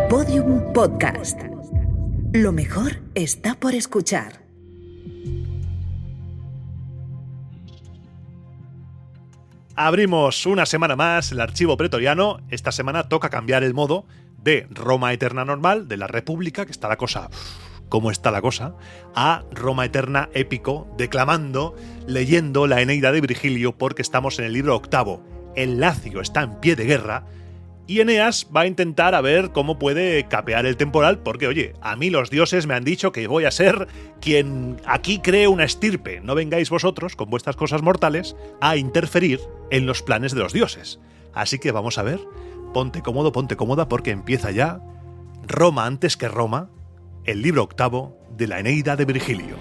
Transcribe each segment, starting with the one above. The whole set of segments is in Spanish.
Podium Podcast. Lo mejor está por escuchar. Abrimos una semana más el archivo pretoriano. Esta semana toca cambiar el modo de Roma Eterna normal, de la República, que está la cosa... ¿Cómo está la cosa? A Roma Eterna épico, declamando, leyendo la Eneida de Virgilio, porque estamos en el libro octavo. El Lacio está en pie de guerra y Eneas va a intentar a ver cómo puede capear el temporal, porque, oye, a mí los dioses me han dicho que voy a ser quien aquí cree una estirpe. No vengáis vosotros, con vuestras cosas mortales, a interferir en los planes de los dioses. Así que vamos a ver, ponte cómodo, ponte cómoda, porque empieza ya Roma antes que Roma, el libro octavo de la Eneida de Virgilio.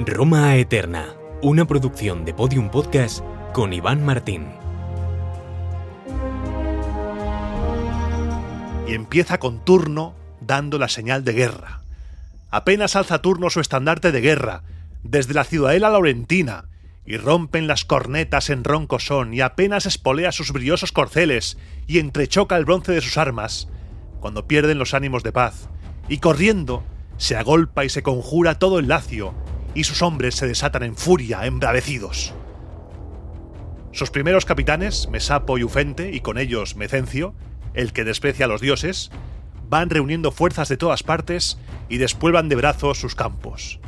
Roma Eterna, una producción de Podium Podcast con Iván Martín. Y empieza con Turno dando la señal de guerra. Apenas alza Turno su estandarte de guerra, desde la ciudadela laurentina, y rompen las cornetas en ronco son, y apenas espolea sus briosos corceles, y entrechoca el bronce de sus armas, cuando pierden los ánimos de paz, y corriendo se agolpa y se conjura todo el Lacio, y sus hombres se desatan en furia, embravecidos. Sus primeros capitanes, Mesapo y Ufente, y con ellos Mecencio, el que desprecia a los dioses, van reuniendo fuerzas de todas partes y despuelvan de brazos sus campos.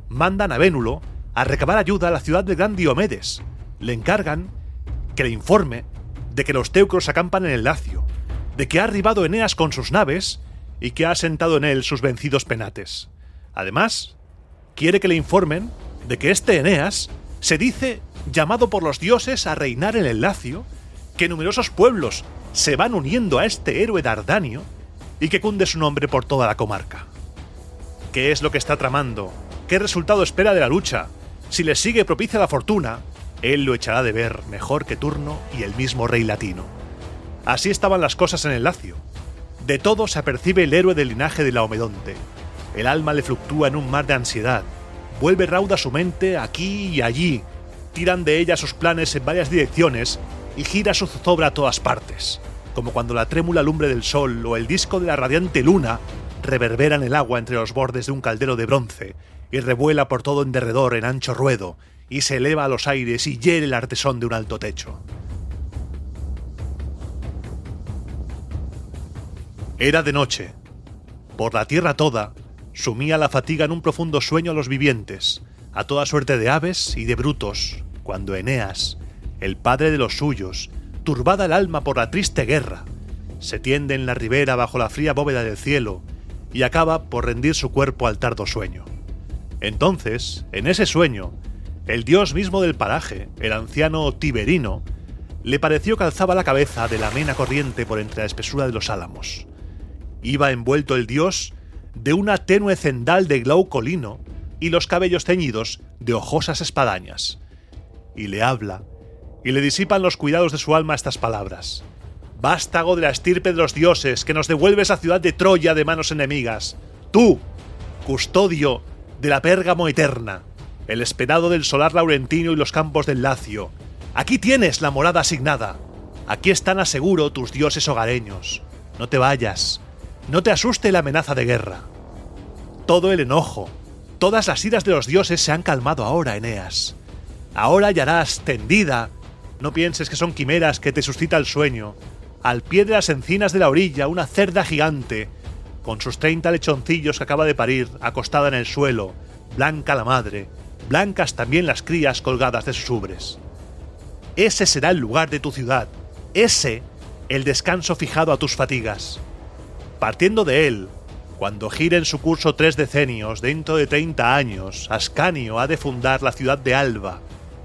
Mandan a Vénulo a recabar ayuda a la ciudad de Gran Diomedes. Le encargan que le informe de que los teucros acampan en el Lacio, de que ha arribado Eneas con sus naves y que ha asentado en él sus vencidos penates. Además, quiere que le informen de que este Eneas se dice llamado por los dioses a reinar en el Lacio, que numerosos pueblos se van uniendo a este héroe dardanio y que cunde su nombre por toda la comarca. ¿Qué es lo que está tramando? ¿Qué resultado espera de la lucha? Si le sigue propicia la fortuna, él lo echará de ver mejor que Turno y el mismo rey latino. Así estaban las cosas en el Lacio. De todo se apercibe el héroe del linaje de Laomedonte. El alma le fluctúa en un mar de ansiedad. Vuelve rauda su mente aquí y allí. Tiran de ella sus planes en varias direcciones y gira su zozobra a todas partes, como cuando la trémula lumbre del sol o el disco de la radiante luna reverberan el agua entre los bordes de un caldero de bronce y revuela por todo en derredor en ancho ruedo, y se eleva a los aires y hiere el artesón de un alto techo. Era de noche. Por la tierra toda sumía la fatiga en un profundo sueño a los vivientes, a toda suerte de aves y de brutos, cuando Eneas, el padre de los suyos, turbada el alma por la triste guerra, se tiende en la ribera bajo la fría bóveda del cielo y acaba por rendir su cuerpo al tardo sueño. Entonces, en ese sueño, el dios mismo del paraje, el anciano Tiberino, le pareció que alzaba la cabeza de la amena corriente por entre la espesura de los álamos. Iba envuelto el dios de una tenue cendal de glauco lino y los cabellos ceñidos de hojosas espadañas. Y le habla, y le disipan los cuidados de su alma estas palabras: «Vástago de la estirpe de los dioses, que nos devuelves a ciudad de Troya de manos enemigas. Tú, custodio de la Pérgamo eterna, el esperado del solar laurentino y los campos del Lacio. Aquí tienes la morada asignada. Aquí están a seguro tus dioses hogareños. No te vayas. No te asuste la amenaza de guerra». Todo el enojo, todas las iras de los dioses se han calmado ahora, Eneas. Ahora hallarás tendida, no pienses que son quimeras que te suscita el sueño, al pie de las encinas de la orilla una cerda gigante, con sus 30 lechoncillos que acaba de parir, acostada en el suelo, blanca la madre, blancas también las crías colgadas de sus ubres. Ese será el lugar de tu ciudad, ese el descanso fijado a tus fatigas. Partiendo de él, cuando giren su curso 3 decenios, dentro de 30 años, Ascanio ha de fundar la ciudad de Alba,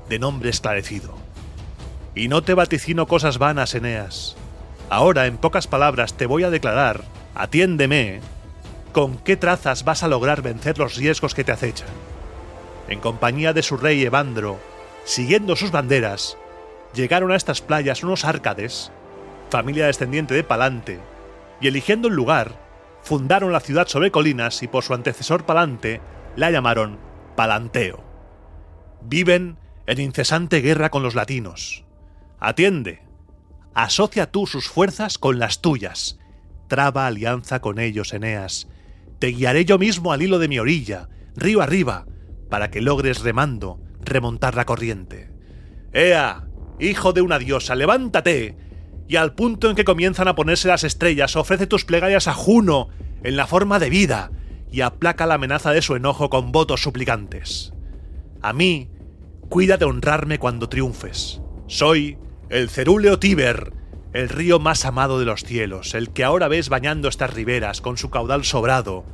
de nombre esclarecido. Y no te vaticino cosas vanas, Eneas. Ahora, en pocas palabras, te voy a declarar, atiéndeme, con qué trazas vas a lograr vencer los riesgos que te acechan. En compañía de su rey Evandro, siguiendo sus banderas, llegaron a estas playas unos árcades, familia descendiente de Palante, y eligiendo un lugar, fundaron la ciudad sobre colinas y por su antecesor Palante la llamaron Palanteo. Viven en incesante guerra con los latinos. Atiende. Asocia tú sus fuerzas con las tuyas. Traba alianza con ellos, Eneas. Te guiaré yo mismo al hilo de mi orilla, río arriba, para que logres remando remontar la corriente. ¡Ea, hijo de una diosa, levántate! Y al punto en que comienzan a ponerse las estrellas, ofrece tus plegarias a Juno en la forma de vida y aplaca la amenaza de su enojo con votos suplicantes. A mí, cuida de honrarme cuando triunfes. Soy el cerúleo Tíber, el río más amado de los cielos, el que ahora ves bañando estas riberas con su caudal sobrado,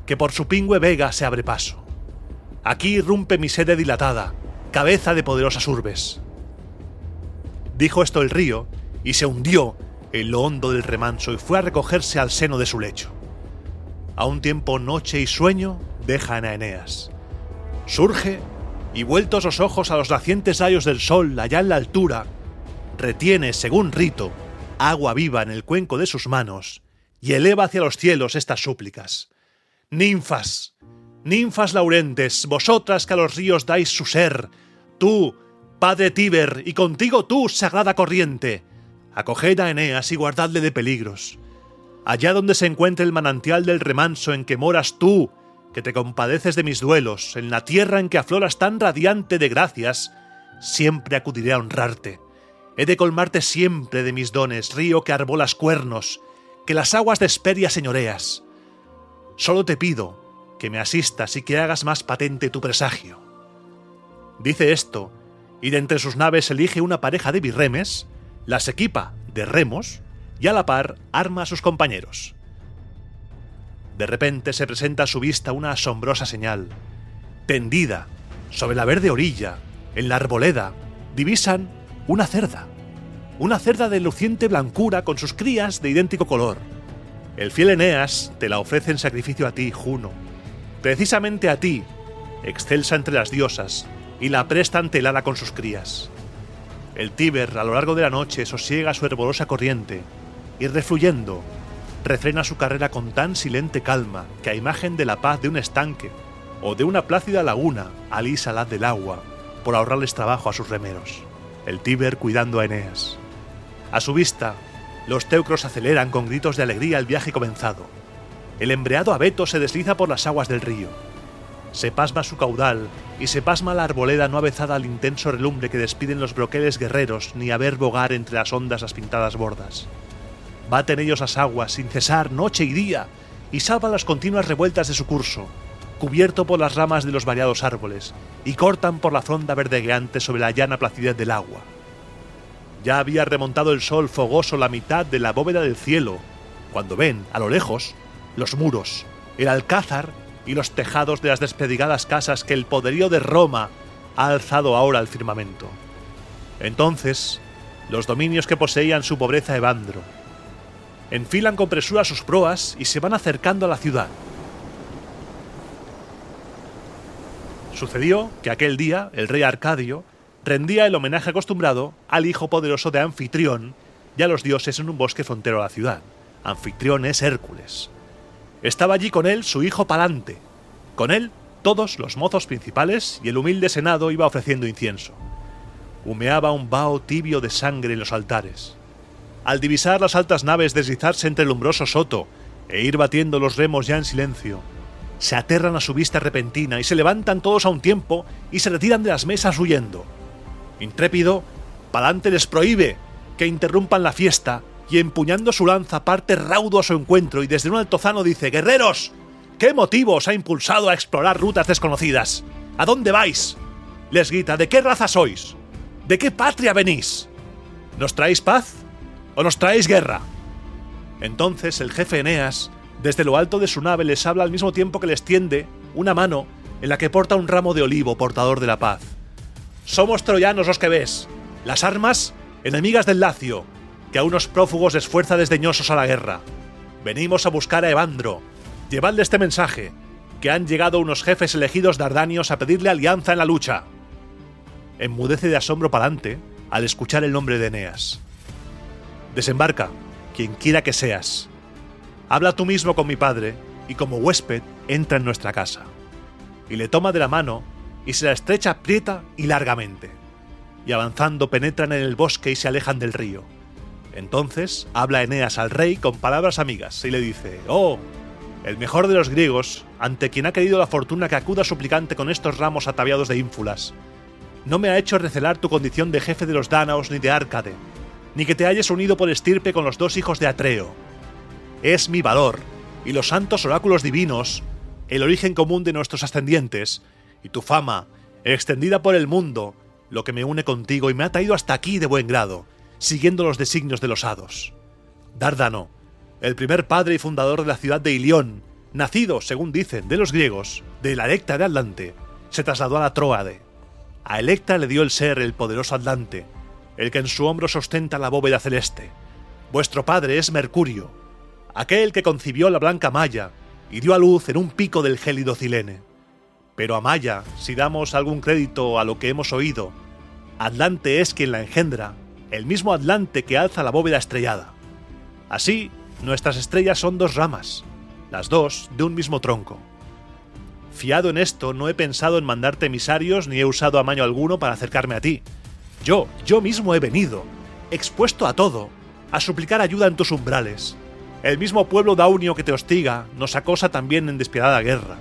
que por su pingüe vega se abre paso. Aquí irrumpe mi sede dilatada, cabeza de poderosas urbes. Dijo esto el río, y se hundió en lo hondo del remanso y fue a recogerse al seno de su lecho. A un tiempo noche y sueño dejan a Eneas. Surge, y vueltos los ojos a los nacientes rayos del sol allá en la altura, retiene, según rito, agua viva en el cuenco de sus manos y eleva hacia los cielos estas súplicas. Ninfas, ninfas laurentes, vosotras que a los ríos dais su ser, tú, padre Tíber, y contigo tú, sagrada corriente, acoged a Eneas y guardadle de peligros. Allá donde se encuentre el manantial del remanso en que moras tú, que te compadeces de mis duelos, en la tierra en que afloras tan radiante de gracias, siempre acudiré a honrarte. He de colmarte siempre de mis dones, río que arbolas cuernos, que las aguas de Hesperia señoreas. Solo te pido que me asistas y que hagas más patente tu presagio. Dice esto, y de entre sus naves elige una pareja de birremes, las equipa de remos, y a la par arma a sus compañeros. De repente se presenta a su vista una asombrosa señal. Tendida sobre la verde orilla, en la arboleda, divisan una cerda de luciente blancura con sus crías de idéntico color. El fiel Eneas te la ofrece en sacrificio a ti, Juno. Precisamente a ti, excelsa entre las diosas, y la presta ante el ala con sus crías. El Tíber, a lo largo de la noche, sosiega su hervorosa corriente, y refluyendo, refrena su carrera con tan silente calma que a imagen de la paz de un estanque o de una plácida laguna alisa la del agua por ahorrarles trabajo a sus remeros. El Tíber cuidando a Eneas. A su vista, los teucros aceleran con gritos de alegría el viaje comenzado. El embreado abeto se desliza por las aguas del río. Se pasma su caudal y se pasma la arboleda no avezada al intenso relumbre que despiden los broqueles guerreros ni a ver bogar entre las ondas las pintadas bordas. Baten ellos las aguas sin cesar noche y día y salvan las continuas revueltas de su curso, cubierto por las ramas de los variados árboles, y cortan por la fronda verdegueante sobre la llana placidez del agua. Ya había remontado el sol fogoso la mitad de la bóveda del cielo, cuando ven, a lo lejos, los muros, el alcázar y los tejados de las desperdigadas casas que el poderío de Roma ha alzado ahora al firmamento. Entonces, los dominios que poseían su pobreza Evandro enfilan con presura sus proas y se van acercando a la ciudad. Sucedió que aquel día el rey Arcadio rendía el homenaje acostumbrado al hijo poderoso de Anfitrión y a los dioses en un bosque frontero a la ciudad. Anfitrión es Hércules. Estaba allí con él su hijo Palante. Con él todos los mozos principales y el humilde senado iba ofreciendo incienso. Humeaba un vaho tibio de sangre en los altares. Al divisar las altas naves deslizarse entre el umbroso soto e ir batiendo los remos ya en silencio, se aterran a su vista repentina y se levantan todos a un tiempo y se retiran de las mesas huyendo. Intrépido, Palante les prohíbe que interrumpan la fiesta y empuñando su lanza parte raudo a su encuentro y desde un altozano dice: «¡Guerreros! ¿Qué motivo os ha impulsado a explorar rutas desconocidas? ¿A dónde vais?». Les grita: «¿De qué raza sois? ¿De qué patria venís? ¿Nos traéis paz o nos traéis guerra?». Entonces el jefe Eneas, desde lo alto de su nave, les habla al mismo tiempo que les tiende una mano en la que porta un ramo de olivo portador de la paz. «Somos troyanos los que ves, las armas enemigas del Lacio, que a unos prófugos les fuerza desdeñosos a la guerra. Venimos a buscar a Evandro. Llevadle este mensaje, que han llegado unos jefes elegidos dardanios a pedirle alianza en la lucha». Enmudece de asombro Palante al escuchar el nombre de Eneas. «Desembarca, quien quiera que seas. Habla tú mismo con mi padre y como huésped entra en nuestra casa». Y le toma de la mano y se la estrecha aprieta y largamente. y avanzando penetran en el bosque y se alejan del río. Entonces habla Eneas al rey con palabras amigas y le dice: «Oh, el mejor de los griegos, ante quien ha querido la fortuna que acuda suplicante con estos ramos ataviados de ínfulas. No me ha hecho recelar tu condición de jefe de los dánaos ni de Árcade, ni que te hayas unido por estirpe con los 2 hijos de Atreo. Es mi valor, y los santos oráculos divinos, el origen común de nuestros ascendientes, y tu fama, extendida por el mundo, lo que me une contigo y me ha traído hasta aquí de buen grado, siguiendo los designios de los hados. Dárdano, el primer padre y fundador de la ciudad de Ilión, nacido, según dicen, de los griegos, de la Electra de Atlante, se trasladó a la Tróade. A Electra le dio el ser el poderoso Atlante, el que en su hombro sostenta la bóveda celeste. Vuestro padre es Mercurio, aquel que concibió la blanca Maya y dio a luz en un pico del gélido Cilene. Pero a Maya, si damos algún crédito a lo que hemos oído, Atlante es quien la engendra, el mismo Atlante que alza la bóveda estrellada. Así, nuestras estrellas son 2 ramas, las 2 de un mismo tronco. Fiado en esto, no he pensado en mandarte emisarios ni he usado amaño alguno para acercarme a ti. Yo mismo he venido, expuesto a todo, a suplicar ayuda en tus umbrales. El mismo pueblo daunio que te hostiga nos acosa también en despiadada guerra.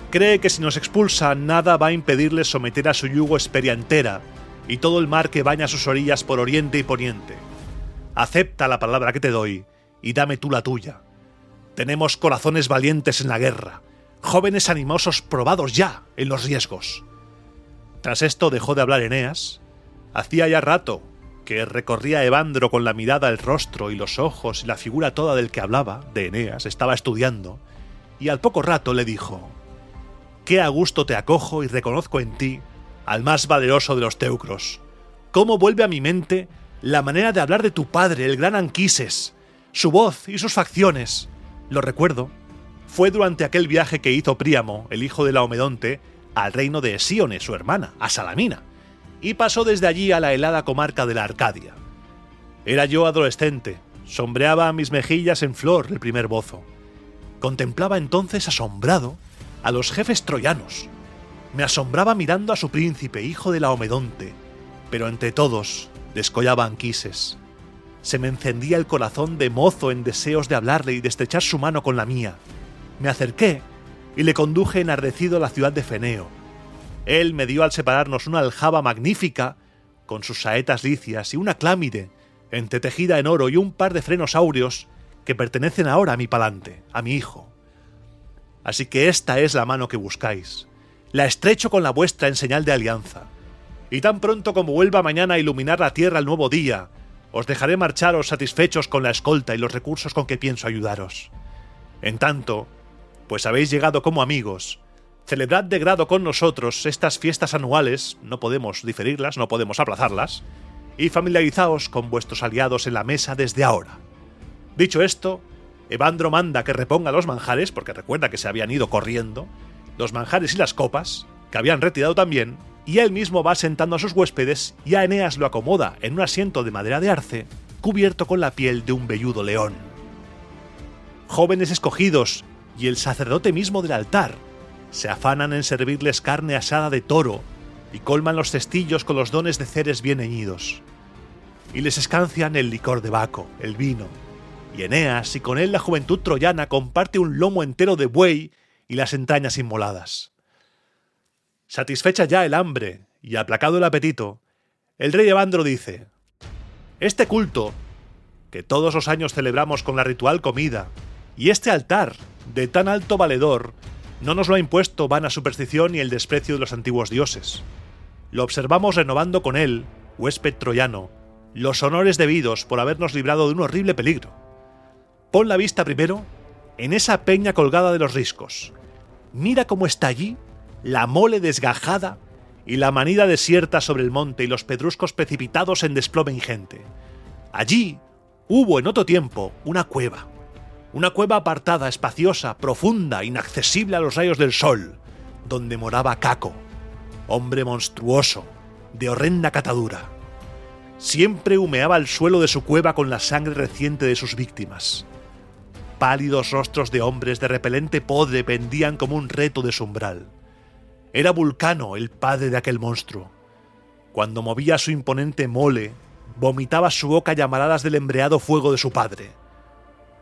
Cree que si nos expulsa nada va a impedirles someter a su yugo Hesperia entera y todo el mar que baña sus orillas por oriente y poniente. Acepta la palabra que te doy y dame tú la tuya. Tenemos corazones valientes en la guerra, jóvenes animosos probados ya en los riesgos». Tras esto dejó de hablar Eneas. Hacía ya rato que recorría Evandro con la mirada el rostro y los ojos y la figura toda del que hablaba, de Eneas, estaba estudiando, y al poco rato le dijo: «Qué a gusto te acojo y reconozco en ti al más valeroso de los teucros. Cómo vuelve a mi mente la manera de hablar de tu padre, el gran Anquises, su voz y sus facciones. Lo recuerdo. Fue durante aquel viaje que hizo Príamo, el hijo de Laomedonte, al reino de Hesíone, su hermana, a Salamina, y pasó desde allí a la helada comarca de la Arcadia. Era yo adolescente, sombreaba a mis mejillas en flor el primer bozo. Contemplaba entonces asombrado a los jefes troyanos. Me asombraba mirando a su príncipe, hijo de Laomedonte, pero entre todos descollaba Anquises. Se me encendía el corazón de mozo en deseos de hablarle y de estrechar su mano con la mía. Me acerqué y le conduje enardecido a la ciudad de Feneo. Él me dio al separarnos una aljaba magnífica, con sus saetas licias y una clámide, entretejida en oro y un par de frenos áureos que pertenecen ahora a mi palante, a mi hijo. Así que esta es la mano que buscáis. La estrecho con la vuestra en señal de alianza. Y tan pronto como vuelva mañana a iluminar la tierra el nuevo día, os dejaré marcharos satisfechos con la escolta y los recursos con que pienso ayudaros. En tanto, pues habéis llegado como amigos, celebrad de grado con nosotros estas fiestas anuales, no podemos diferirlas, no podemos aplazarlas, y familiarizaos con vuestros aliados en la mesa desde ahora». Dicho esto, Evandro manda que reponga los manjares, porque recuerda que se habían ido corriendo, los manjares y las copas, que habían retirado también, y él mismo va sentando a sus huéspedes y a Eneas lo acomoda en un asiento de madera de arce, cubierto con la piel de un velludo león. Jóvenes escogidos y el sacerdote mismo del altar se afanan en servirles carne asada de toro y colman los cestillos con los dones de Ceres bien heñidos. Y les escancian el licor de Baco, el vino, y Eneas y con él la juventud troyana comparte un lomo entero de buey y las entrañas inmoladas. Satisfecha ya el hambre y aplacado el apetito, el rey Evandro dice: «Este culto, que todos los años celebramos con la ritual comida, y este altar, de tan alto valedor, no nos lo ha impuesto vana superstición y el desprecio de los antiguos dioses. Lo observamos renovando con él, huésped troyano, los honores debidos por habernos librado de un horrible peligro. Pon la vista primero en esa peña colgada de los riscos. Mira cómo está allí la mole desgajada y la manida desierta sobre el monte y los pedruscos precipitados en desplome ingente. Allí hubo en otro tiempo una cueva apartada, espaciosa, profunda, inaccesible a los rayos del sol, donde moraba Caco, hombre monstruoso, de horrenda catadura. Siempre humeaba el suelo de su cueva con la sangre reciente de sus víctimas. Pálidos rostros de hombres de repelente podre pendían como un reto de su umbral. Era Vulcano el padre de aquel monstruo. Cuando movía su imponente mole, vomitaba su boca llamaradas del embreado fuego de su padre.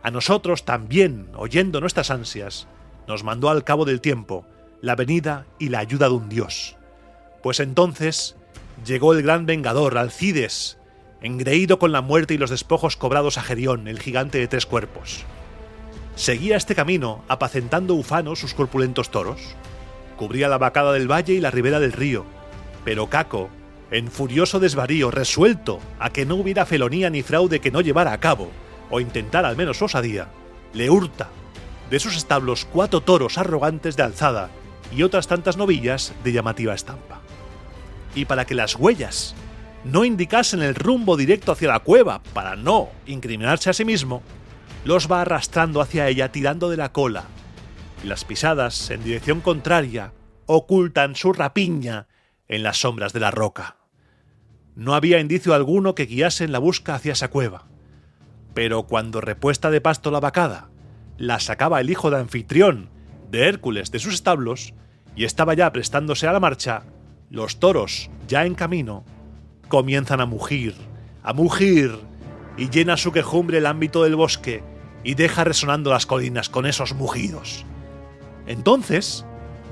A nosotros también, oyendo nuestras ansias, nos mandó al cabo del tiempo la venida y la ayuda de un dios. Pues entonces llegó el gran vengador, Alcides, engreído con la muerte y los despojos cobrados a Gerión, el gigante de 3 cuerpos. Seguía este camino apacentando ufano sus corpulentos toros. Cubría la vacada del valle y la ribera del río, pero Caco, en furioso desvarío, resuelto a que no hubiera felonía ni fraude que no llevara a cabo, o intentara al menos osadía, le hurta de sus establos 4 toros arrogantes de alzada y otras tantas novillas de llamativa estampa. Y para que las huellas no indicasen el rumbo directo hacia la cueva para no incriminarse a sí mismo, los va arrastrando hacia ella tirando de la cola, y las pisadas en dirección contraria ocultan su rapiña en las sombras de la roca. No había indicio alguno que guiase en la busca hacia esa cueva, pero cuando repuesta de pasto la vacada, la sacaba el hijo de Anfitrión, de Hércules, de sus establos, y estaba ya prestándose a la marcha, los toros, ya en camino, comienzan a mugir, y llena su quejumbre el ámbito del bosque, y deja resonando las colinas con esos mugidos. Entonces,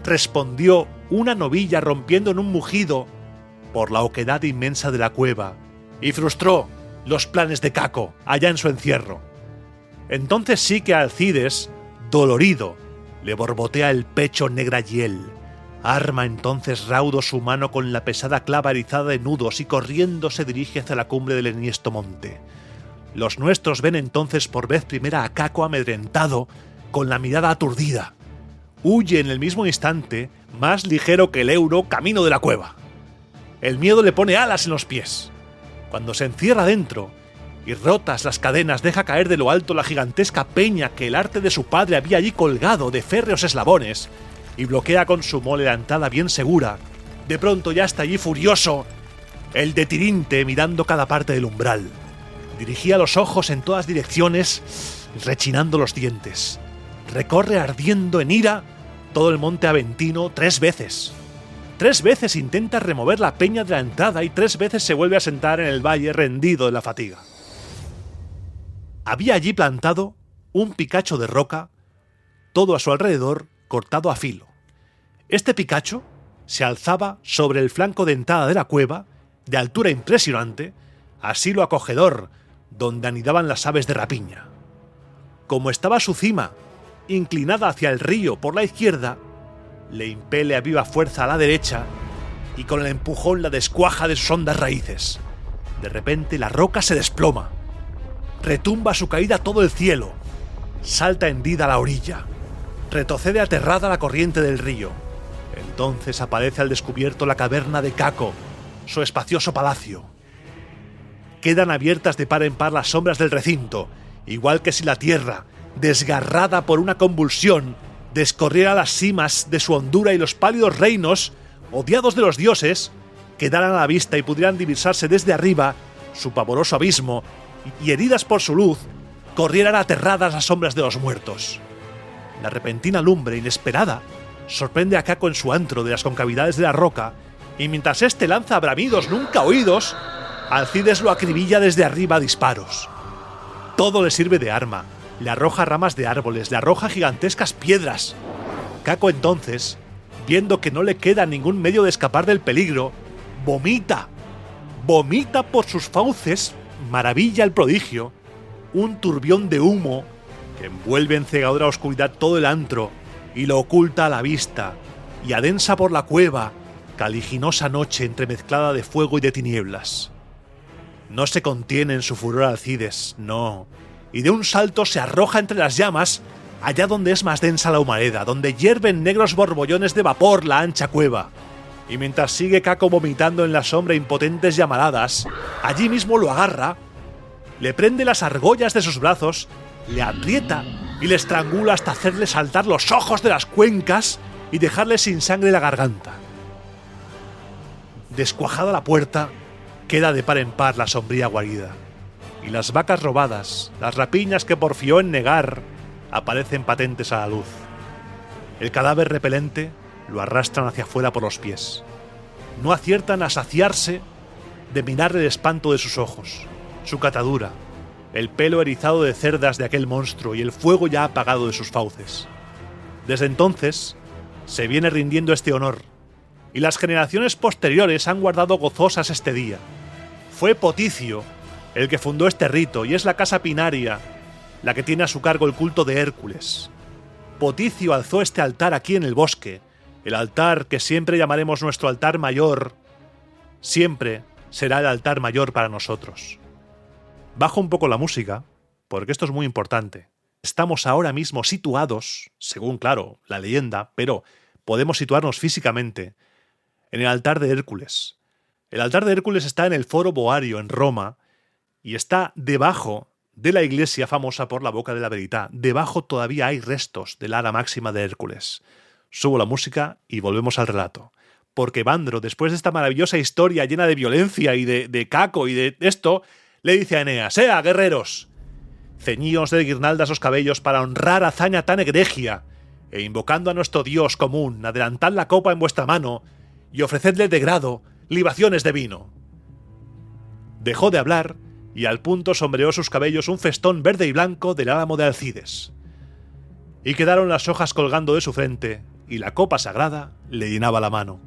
respondió una novilla rompiendo en un mugido por la oquedad inmensa de la cueva, y frustró los planes de Caco allá en su encierro. Entonces sí que Alcides, dolorido, le borbotea el pecho negra hiel. Arma entonces raudo su mano con la pesada clava erizada de nudos y corriendo se dirige hacia la cumbre del enhiesto monte. Los nuestros ven entonces por vez primera a Caco amedrentado, con la mirada aturdida. Huye en el mismo instante, más ligero que el euro, camino de la cueva. El miedo le pone alas en los pies. Cuando se encierra dentro, y rotas las cadenas deja caer de lo alto la gigantesca peña que el arte de su padre había allí colgado de férreos eslabones, y bloquea con su mole la entrada bien segura, de pronto ya está allí furioso el de Tirinte mirando cada parte del umbral. Dirigía los ojos en todas direcciones, rechinando los dientes. Recorre ardiendo en ira todo el monte Aventino 3 veces. 3 veces intenta remover la peña de la entrada y 3 veces se vuelve a sentar en el valle rendido de la fatiga. Había allí plantado un picacho de roca, todo a su alrededor cortado a filo. Este picacho se alzaba sobre el flanco de entrada de la cueva, de altura impresionante, asilo acogedor donde anidaban las aves de rapiña. Como estaba su cima inclinada hacia el río por la izquierda, le impele a viva fuerza a la derecha y con el empujón la descuaja de sus hondas raíces. De repente la roca se desploma. Retumba a su caída todo el cielo. Salta hendida a la orilla. Retrocede aterrada la corriente del río. Entonces aparece al descubierto la caverna de Caco, su espacioso palacio. Quedan abiertas de par en par las sombras del recinto, igual que si la tierra, desgarrada por una convulsión, descorriera las cimas de su hondura y los pálidos reinos, odiados de los dioses, quedaran a la vista y pudieran divisarse desde arriba su pavoroso abismo, y heridas por su luz, corrieran aterradas las sombras de los muertos. La repentina lumbre inesperada sorprende a Caco en su antro de las concavidades de la roca, y mientras éste lanza bramidos nunca oídos, Alcides lo acribilla desde arriba a disparos. Todo le sirve de arma, le arroja ramas de árboles, le arroja gigantescas piedras. Caco entonces, viendo que no le queda ningún medio de escapar del peligro, vomita por sus fauces, maravilla el prodigio, un turbión de humo que envuelve en cegadora oscuridad todo el antro y lo oculta a la vista, y adensa por la cueva, caliginosa noche entremezclada de fuego y de tinieblas. No se contiene en su furor Alcides, no, y de un salto se arroja entre las llamas, allá donde es más densa la humareda, donde hierven negros borbollones de vapor la ancha cueva. Y mientras sigue Caco vomitando en la sombra impotentes llamaradas, allí mismo lo agarra, le prende las argollas de sus brazos, le aprieta y le estrangula hasta hacerle saltar los ojos de las cuencas y dejarle sin sangre la garganta. Descuajada la puerta, queda de par en par la sombría guarida, y las vacas robadas, las rapiñas que porfió en negar, aparecen patentes a la luz. El cadáver repelente lo arrastran hacia afuera por los pies. No aciertan a saciarse de mirar el espanto de sus ojos, su catadura, el pelo erizado de cerdas de aquel monstruo y el fuego ya apagado de sus fauces. Desde entonces, se viene rindiendo este honor, y las generaciones posteriores han guardado gozosas este día. Fue Poticio el que fundó este rito, y es la casa Pinaria la que tiene a su cargo el culto de Hércules. Poticio alzó este altar aquí en el bosque, el altar que siempre llamaremos nuestro altar mayor, siempre será el altar mayor para nosotros. Bajo un poco la música, porque esto es muy importante. Estamos ahora mismo situados, según, claro, la leyenda, pero podemos situarnos físicamente, en el altar de Hércules. El altar de Hércules está en el Foro Boario, en Roma, y está debajo de la iglesia famosa por la Boca de la Verità. Debajo todavía hay restos del ara máxima de Hércules. Subo la música y volvemos al relato. Porque Evandro, después de esta maravillosa historia llena de violencia y de caco y de esto, le dice a Eneas: ¡Ea, guerreros! Ceñíos de guirnaldas los cabellos para honrar hazaña tan egregia, e invocando a nuestro Dios común, adelantad la copa en vuestra mano y ofrecedle de grado libaciones de vino. Dejó de hablar y al punto sombreó sus cabellos un festón verde y blanco del álamo de Alcides. Y quedaron las hojas colgando de su frente, y la copa sagrada le llenaba la mano.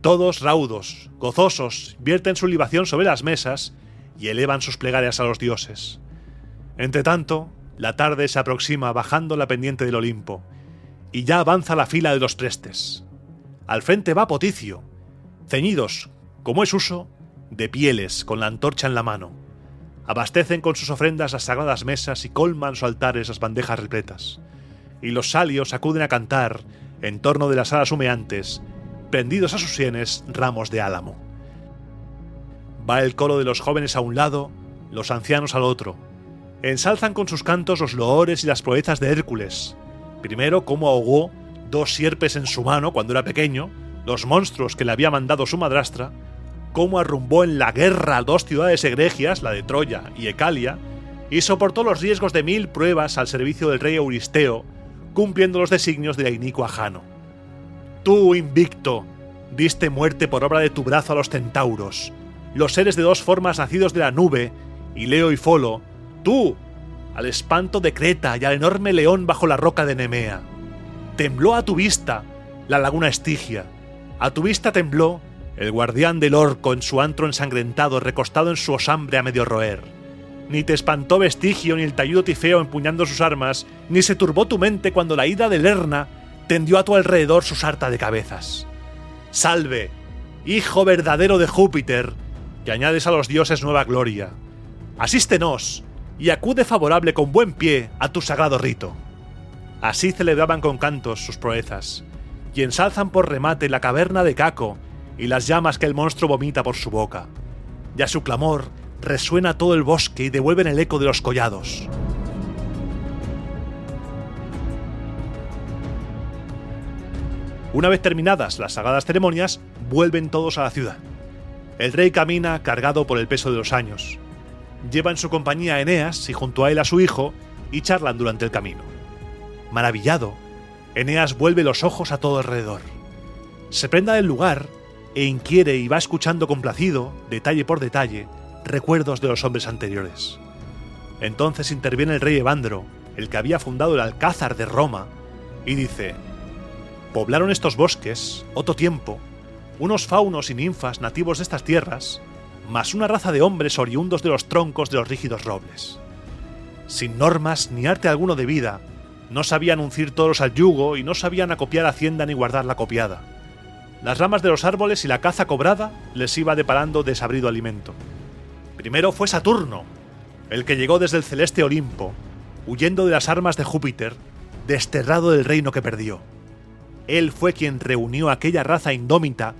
Todos raudos, gozosos, vierten su libación sobre las mesas y elevan sus plegarias a los dioses. Entretanto, la tarde se aproxima bajando la pendiente del Olimpo, y ya avanza la fila de los prestes. Al frente va Poticio, ceñidos, como es uso, de pieles con la antorcha en la mano. Abastecen con sus ofrendas las sagradas mesas y colman sus altares las bandejas repletas. Y los salios acuden a cantar, en torno de las alas humeantes, prendidos a sus sienes ramos de álamo. Va el coro de los jóvenes a un lado, los ancianos al otro. Ensalzan con sus cantos los loores y las proezas de Hércules. Primero, cómo ahogó 2 sierpes en su mano cuando era pequeño, los monstruos que le había mandado su madrastra, cómo arrumbó en la guerra 2 ciudades egregias, la de Troya y Ecalia, y soportó los riesgos de 1000 pruebas al servicio del rey Euristeo, cumpliendo los designios de la inicua Jano. Tú, invicto, diste muerte por obra de tu brazo a los centauros, los seres de 2 formas nacidos de la nube, Ileo y Folo, tú, al espanto de Creta y al enorme león bajo la roca de Nemea. Tembló a tu vista la laguna Estigia, a tu vista tembló el guardián del orco en su antro ensangrentado recostado en su osambre a medio roer. Ni te espantó Vestigio ni el talludo Tifeo empuñando sus armas, ni se turbó tu mente cuando la ira de Lerna tendió a tu alrededor su sarta de cabezas. Salve, hijo verdadero de Júpiter, que añades a los dioses nueva gloria. Asístenos y acude favorable con buen pie a tu sagrado rito. Así celebraban con cantos sus proezas, y ensalzan por remate la caverna de Caco y las llamas que el monstruo vomita por su boca. Y a su clamor resuena todo el bosque y devuelven el eco de los collados. Una vez terminadas las sagradas ceremonias, vuelven todos a la ciudad. El rey camina cargado por el peso de los años. Lleva en su compañía a Eneas y junto a él a su hijo, y charlan durante el camino. Maravillado, Eneas vuelve los ojos a todo alrededor. Se prenda del lugar e inquiere y va escuchando complacido, detalle por detalle, recuerdos de los hombres anteriores. Entonces interviene el rey Evandro, el que había fundado el Alcázar de Roma, y dice: poblaron estos bosques, otro tiempo, unos faunos y ninfas nativos de estas tierras, más una raza de hombres oriundos de los troncos de los rígidos robles. Sin normas ni arte alguno de vida, no sabían uncir toros al yugo y no sabían acopiar hacienda ni guardar la copiada. Las ramas de los árboles y la caza cobrada les iba deparando desabrido alimento. Primero fue Saturno, el que llegó desde el celeste Olimpo, huyendo de las armas de Júpiter, desterrado del reino que perdió. Él fue quien reunió a aquella raza indómita,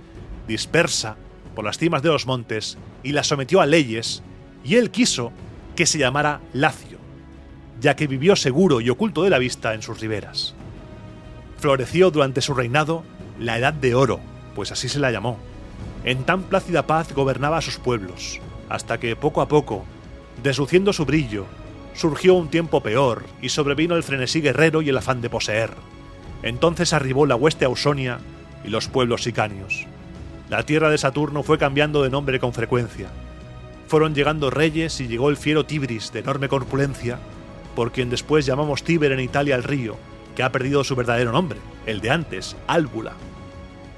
dispersa por las cimas de los montes, y la sometió a leyes, y él quiso que se llamara Lacio, ya que vivió seguro y oculto de la vista en sus riberas. Floreció durante su reinado la Edad de Oro, pues así se la llamó. En tan plácida paz gobernaba a sus pueblos, hasta que poco a poco, desluciendo su brillo, surgió un tiempo peor y sobrevino el frenesí guerrero y el afán de poseer. Entonces arribó la hueste ausonia y los pueblos sicanios. La tierra de Saturno fue cambiando de nombre con frecuencia. Fueron llegando reyes y llegó el fiero Tibris, de enorme corpulencia, por quien después llamamos Tíber en Italia al río, que ha perdido su verdadero nombre, el de antes, Álbula.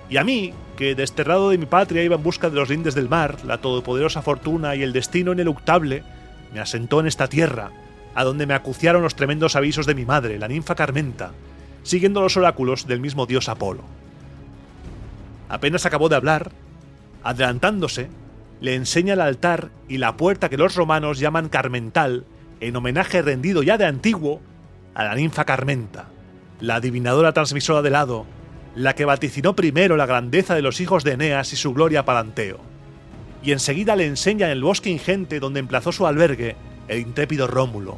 Y a mí, que desterrado de mi patria iba en busca de los lindes del mar, la todopoderosa fortuna y el destino ineluctable, me asentó en esta tierra, a donde me acuciaron los tremendos avisos de mi madre, la ninfa Carmenta, siguiendo los oráculos del mismo dios Apolo. Apenas acabó de hablar, adelantándose, le enseña el altar y la puerta que los romanos llaman Carmental, en homenaje rendido ya de antiguo a la ninfa Carmenta, la adivinadora transmisora del hado, la que vaticinó primero la grandeza de los hijos de Eneas y su gloria para Anteo. Y enseguida le enseña en el bosque ingente donde emplazó su albergue el intrépido Rómulo,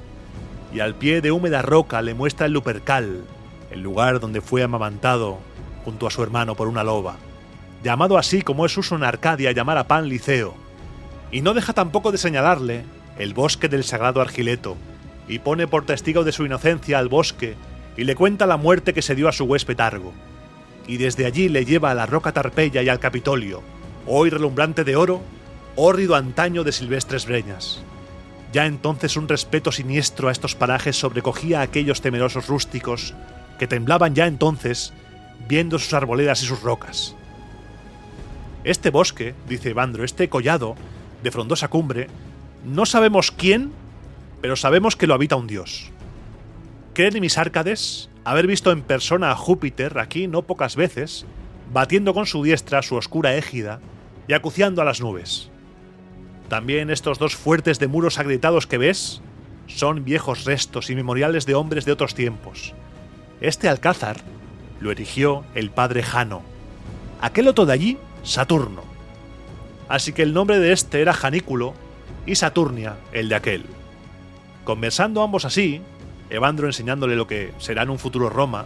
y al pie de húmeda roca le muestra el Lupercal, el lugar donde fue amamantado junto a su hermano por una loba, llamado así como es uso en Arcadia llamar a Pan Liceo, y no deja tampoco de señalarle el bosque del sagrado Argileto, y pone por testigo de su inocencia al bosque, y le cuenta la muerte que se dio a su huésped Argo, y desde allí le lleva a la roca Tarpeya y al Capitolio, hoy relumbrante de oro, hórrido antaño de silvestres breñas. Ya entonces un respeto siniestro a estos parajes sobrecogía a aquellos temerosos rústicos que temblaban ya entonces viendo sus arboledas y sus rocas. Este bosque, dice Evandro, este collado de frondosa cumbre, no sabemos quién, pero sabemos que lo habita un dios. Creen mis árcades haber visto en persona a Júpiter aquí no pocas veces, batiendo con su diestra su oscura égida y acuciando a las nubes. También estos dos fuertes de muros agrietados que ves son viejos restos y memoriales de hombres de otros tiempos. Este alcázar lo erigió el padre Jano. Aquel otro de allí, Saturno. Así que el nombre de este era Janículo y Saturnia el de aquel. Conversando ambos así, Evandro enseñándole lo que será en un futuro Roma,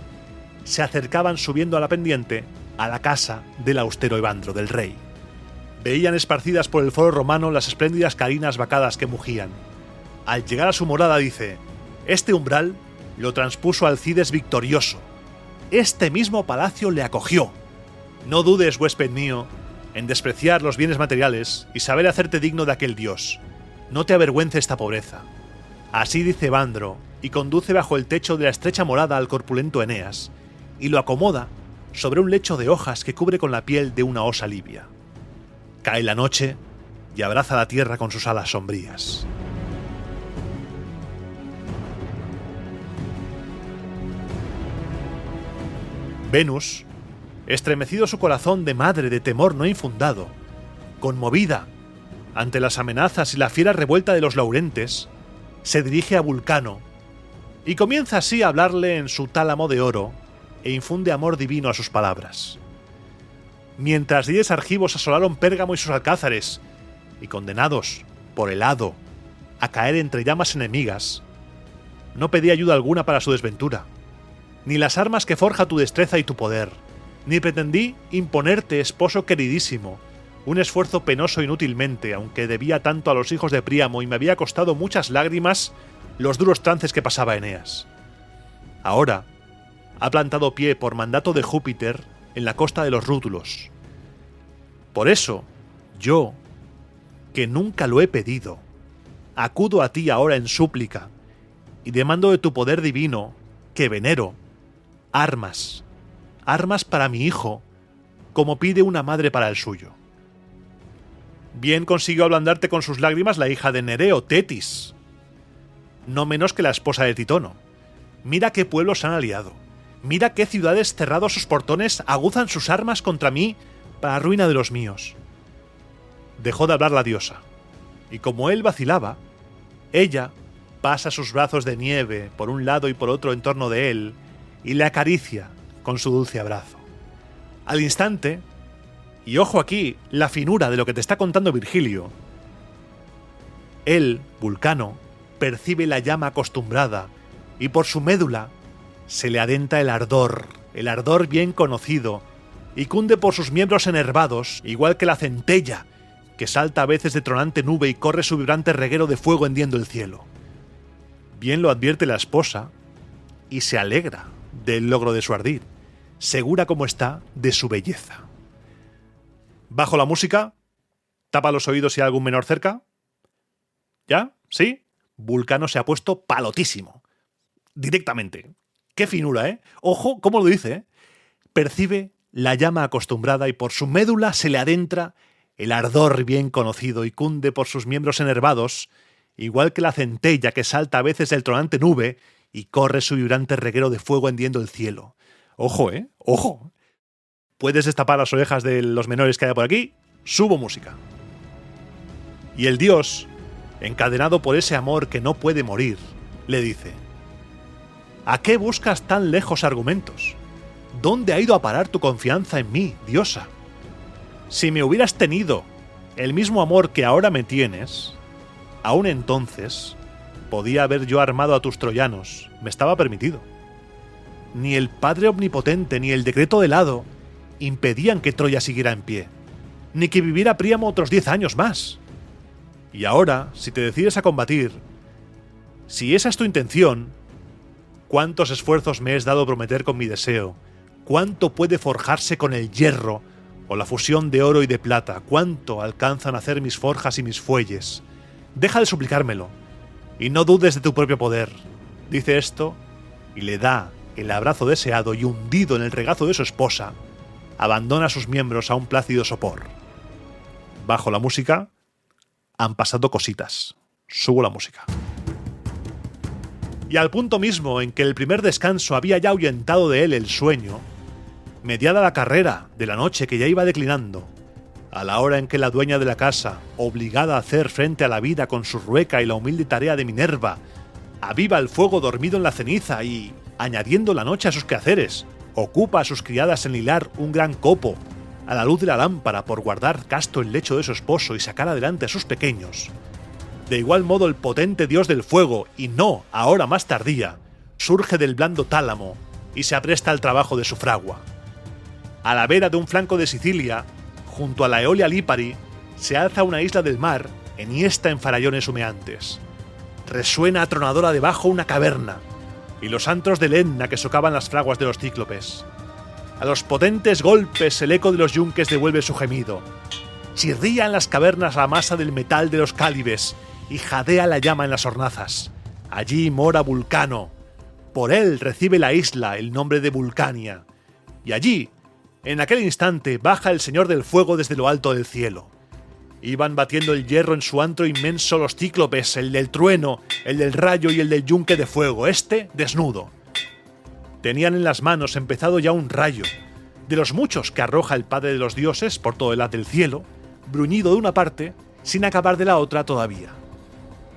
se acercaban subiendo a la pendiente a la casa del austero Evandro, del rey. Veían esparcidas por el foro romano las espléndidas carinas vacadas que mugían. Al llegar a su morada dice: este umbral lo transpuso Alcides victorioso. Este mismo palacio le acogió. No dudes, huésped mío, en despreciar los bienes materiales y saber hacerte digno de aquel dios. No te avergüence esta pobreza. Así dice Evandro, y conduce bajo el techo de la estrecha morada al corpulento Eneas, y lo acomoda sobre un lecho de hojas que cubre con la piel de una osa libia. Cae la noche y abraza la tierra con sus alas sombrías. Venus, estremecido su corazón de madre de temor no infundado, conmovida ante las amenazas y la fiera revuelta de los laurentes, se dirige a Vulcano y comienza así a hablarle en su tálamo de oro e infunde amor divino a sus palabras. Mientras 10 argivos asolaron Pérgamo y sus alcázares, y condenados por el hado a caer entre llamas enemigas, no pedí ayuda alguna para su desventura, ni las armas que forja tu destreza y tu poder, ni pretendí imponerte, esposo queridísimo, un esfuerzo penoso inútilmente, aunque debía tanto a los hijos de Príamo y me había costado muchas lágrimas los duros trances que pasaba Eneas. Ahora ha plantado pie por mandato de Júpiter en la costa de los Rútulos. Por eso, yo, que nunca lo he pedido, acudo a ti ahora en súplica y demando de tu poder divino, que venero, armas para mi hijo, como pide una madre para el suyo. Bien consiguió ablandarte con sus lágrimas la hija de Nereo, Tetis, no menos que la esposa de Titono. Mira qué pueblos han aliado. Mira qué ciudades cerrados sus portones aguzan sus armas contra mí para ruina de los míos. Dejó de hablar la diosa, y como él vacilaba, ella pasa sus brazos de nieve por un lado y por otro en torno de él y le acaricia con su dulce abrazo. Al instante, y ojo aquí la finura de lo que te está contando Virgilio, él, Vulcano, percibe la llama acostumbrada y por su médula se le adentra el ardor bien conocido, y cunde por sus miembros enervados, igual que la centella, que salta a veces de tronante nube y corre su vibrante reguero de fuego hendiendo el cielo. Bien lo advierte la esposa, y se alegra del logro de su ardid, segura como está de su belleza. Bajo la música. Tapa los oídos si hay algún menor cerca. ¿Ya? ¿Sí? Vulcano se ha puesto palotísimo. Directamente. Qué finura, ¿eh? Ojo, ¿cómo lo dice, eh? Percibe la llama acostumbrada y por su médula se le adentra el ardor bien conocido y cunde por sus miembros enervados, igual que la centella que salta a veces del tronante nube y corre su vibrante reguero de fuego hendiendo el cielo. Ojo, ¿eh? Ojo. Puedes destapar las orejas de los menores que haya por aquí. Subo música. Y el dios, encadenado por ese amor que no puede morir, le dice: ¿a qué buscas tan lejos argumentos? ¿Dónde ha ido a parar tu confianza en mí, diosa? Si me hubieras tenido el mismo amor que ahora me tienes, aún entonces podía haber yo armado a tus troyanos, me estaba permitido. Ni el Padre Omnipotente ni el decreto del hado impedían que Troya siguiera en pie, ni que viviera Príamo otros 10 años más. Y ahora, si te decides a combatir, si esa es tu intención, ¿cuántos esfuerzos me has dado prometer con mi deseo? ¿Cuánto puede forjarse con el hierro o la fusión de oro y de plata? ¿Cuánto alcanzan a hacer mis forjas y mis fuelles? Deja de suplicármelo y no dudes de tu propio poder. Dice esto y le da el abrazo deseado y hundido en el regazo de su esposa, abandona sus miembros a un plácido sopor. Bajo la música han pasado cositas. Subo la música. Y al punto mismo en que el primer descanso había ya ahuyentado de él el sueño, mediada la carrera de la noche que ya iba declinando, a la hora en que la dueña de la casa, obligada a hacer frente a la vida con su rueca y la humilde tarea de Minerva, aviva el fuego dormido en la ceniza y, añadiendo la noche a sus quehaceres, ocupa a sus criadas en hilar un gran copo a la luz de la lámpara por guardar casto el lecho de su esposo y sacar adelante a sus pequeños. De igual modo el potente dios del fuego, y no ahora más tardía, surge del blando tálamo y se apresta al trabajo de su fragua. A la vera de un flanco de Sicilia, junto a la Eolia Lípari, se alza una isla del mar enhiesta en farallones humeantes. Resuena atronadora debajo una caverna, y los antros del Etna que socavan las fraguas de los cíclopes. A los potentes golpes el eco de los yunques devuelve su gemido. Chirría en las cavernas la masa del metal de los cálibes y jadea la llama en las hornazas. Allí mora Vulcano. Por él recibe la isla el nombre de Vulcania. Y allí, en aquel instante, baja el Señor del Fuego desde lo alto del cielo. Iban batiendo el hierro en su antro inmenso los cíclopes, el del trueno, el del rayo y el del yunque de fuego, este desnudo. Tenían en las manos empezado ya un rayo, de los muchos que arroja el Padre de los Dioses por todo el haz del cielo, bruñido de una parte, sin acabar de la otra todavía.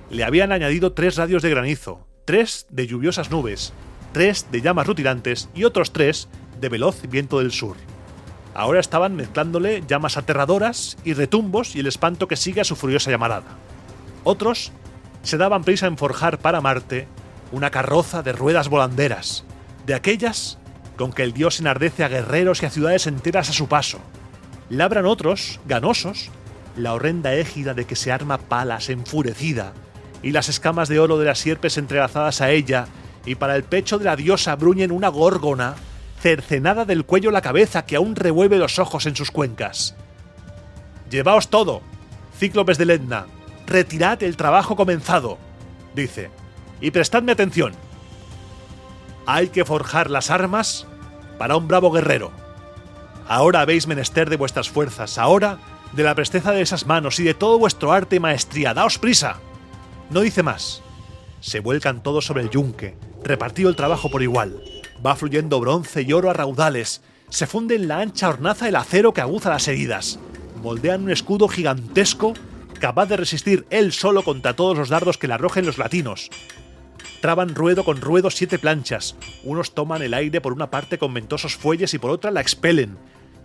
Le habían añadido 3 radios de granizo, 3 de lluviosas nubes, 3 de llamas rutilantes y otros 3 de veloz viento del sur. Ahora estaban mezclándole llamas aterradoras y retumbos y el espanto que sigue a su furiosa llamarada. Otros se daban prisa en forjar para Marte una carroza de ruedas volanderas, de aquellas con que el dios enardece a guerreros y a ciudades enteras a su paso. Labran otros, ganosos, la horrenda égida de que se arma Palas enfurecida, y las escamas de oro de las sierpes entrelazadas a ella, y para el pecho de la diosa bruñen una górgona, cercenada del cuello a la cabeza que aún revuelve los ojos en sus cuencas. «Llevaos todo, cíclopes del Etna, retirad el trabajo comenzado», dice, «y prestadme atención. Hay que forjar las armas para un bravo guerrero. Ahora habéis menester de vuestras fuerzas, ahora de la presteza de esas manos y de todo vuestro arte y maestría. ¡Daos prisa!». No dice más. Se vuelcan todos sobre el yunque, repartido el trabajo por igual. Va fluyendo bronce y oro a raudales. Se funde en la ancha hornaza el acero que aguza las heridas. Moldean un escudo gigantesco capaz de resistir él solo contra todos los dardos que le arrojen los latinos. Traban ruedo con ruedo 7 planchas. Unos toman el aire por una parte con ventosos fuelles y por otra la expelen.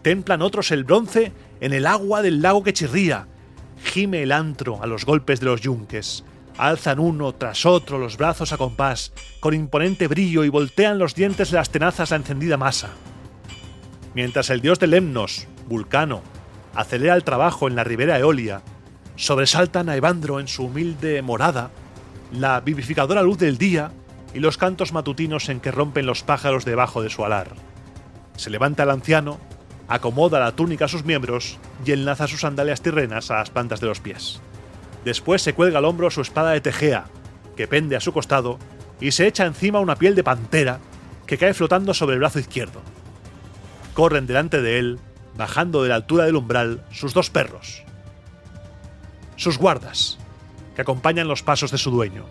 Templan otros el bronce en el agua del lago que chirría. Gime el antro a los golpes de los yunques. Alzan uno tras otro los brazos a compás, con imponente brillo, y voltean los dientes de las tenazas la encendida masa. Mientras el dios de Lemnos, Vulcano, acelera el trabajo en la ribera Eolia, sobresaltan a Evandro en su humilde morada, la vivificadora luz del día y los cantos matutinos en que rompen los pájaros debajo de su alar. Se levanta el anciano, acomoda la túnica a sus miembros y enlaza sus sandalias tirrenas a las plantas de los pies. Después se cuelga al hombro su espada de Tegea, que pende a su costado, y se echa encima una piel de pantera que cae flotando sobre el brazo izquierdo. Corren delante de él, bajando de la altura del umbral, sus 2 perros. Sus guardas, que acompañan los pasos de su dueño.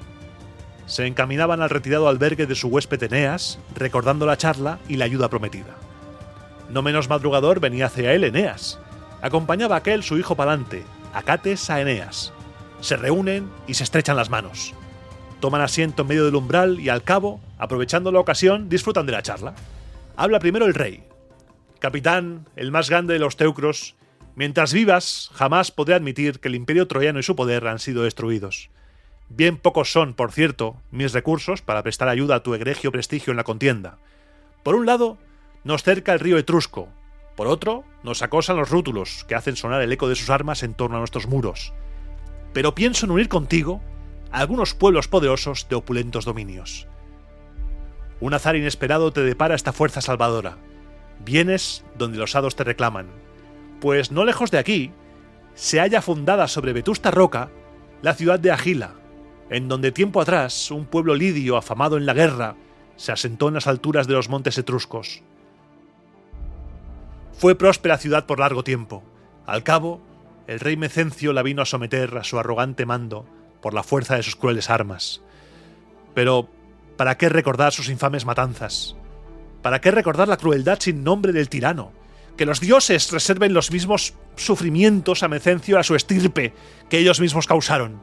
Se encaminaban al retirado albergue de su huésped Eneas, recordando la charla y la ayuda prometida. No menos madrugador venía hacia él Eneas. Acompañaba a aquel su hijo Palante, Acates a Eneas. Se reúnen y se estrechan las manos. Toman asiento en medio del umbral y al cabo, aprovechando la ocasión, disfrutan de la charla. Habla primero el rey. Capitán, el más grande de los teucros, mientras vivas, jamás podré admitir que el imperio troyano y su poder han sido destruidos. Bien pocos son, por cierto, mis recursos para prestar ayuda a tu egregio prestigio en la contienda. Por un lado, nos cerca el río Etrusco. Por otro, nos acosan los rútulos, que hacen sonar el eco de sus armas en torno a nuestros muros. Pero pienso en unir contigo a algunos pueblos poderosos de opulentos dominios. Un azar inesperado te depara esta fuerza salvadora. Vienes donde los hados te reclaman, pues no lejos de aquí se halla fundada sobre vetusta roca la ciudad de Agila, en donde tiempo atrás un pueblo lidio afamado en la guerra se asentó en las alturas de los montes etruscos. Fue próspera ciudad por largo tiempo. Al cabo, el rey Mecencio la vino a someter a su arrogante mando por la fuerza de sus crueles armas. Pero, ¿para qué recordar sus infames matanzas? ¿Para qué recordar la crueldad sin nombre del tirano? Que los dioses reserven los mismos sufrimientos a Mecencio y a su estirpe que ellos mismos causaron.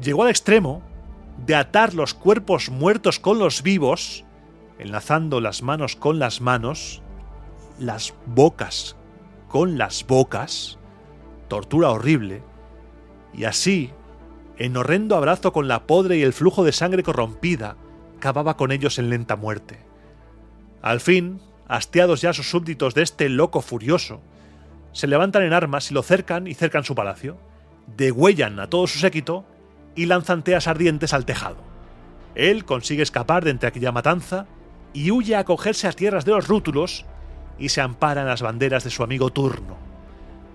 Llegó al extremo de atar los cuerpos muertos con los vivos, enlazando las manos con las manos, las bocas con las bocas, tortura horrible, y así, en horrendo abrazo con la podre y el flujo de sangre corrompida, cavaba con ellos en lenta muerte. Al fin, hastiados ya sus súbditos de este loco furioso, se levantan en armas y lo cercan y cercan su palacio, degüellan a todo su séquito y lanzan teas ardientes al tejado. Él consigue escapar de entre aquella matanza y huye a acogerse a tierras de los rútulos y se ampara en las banderas de su amigo Turno.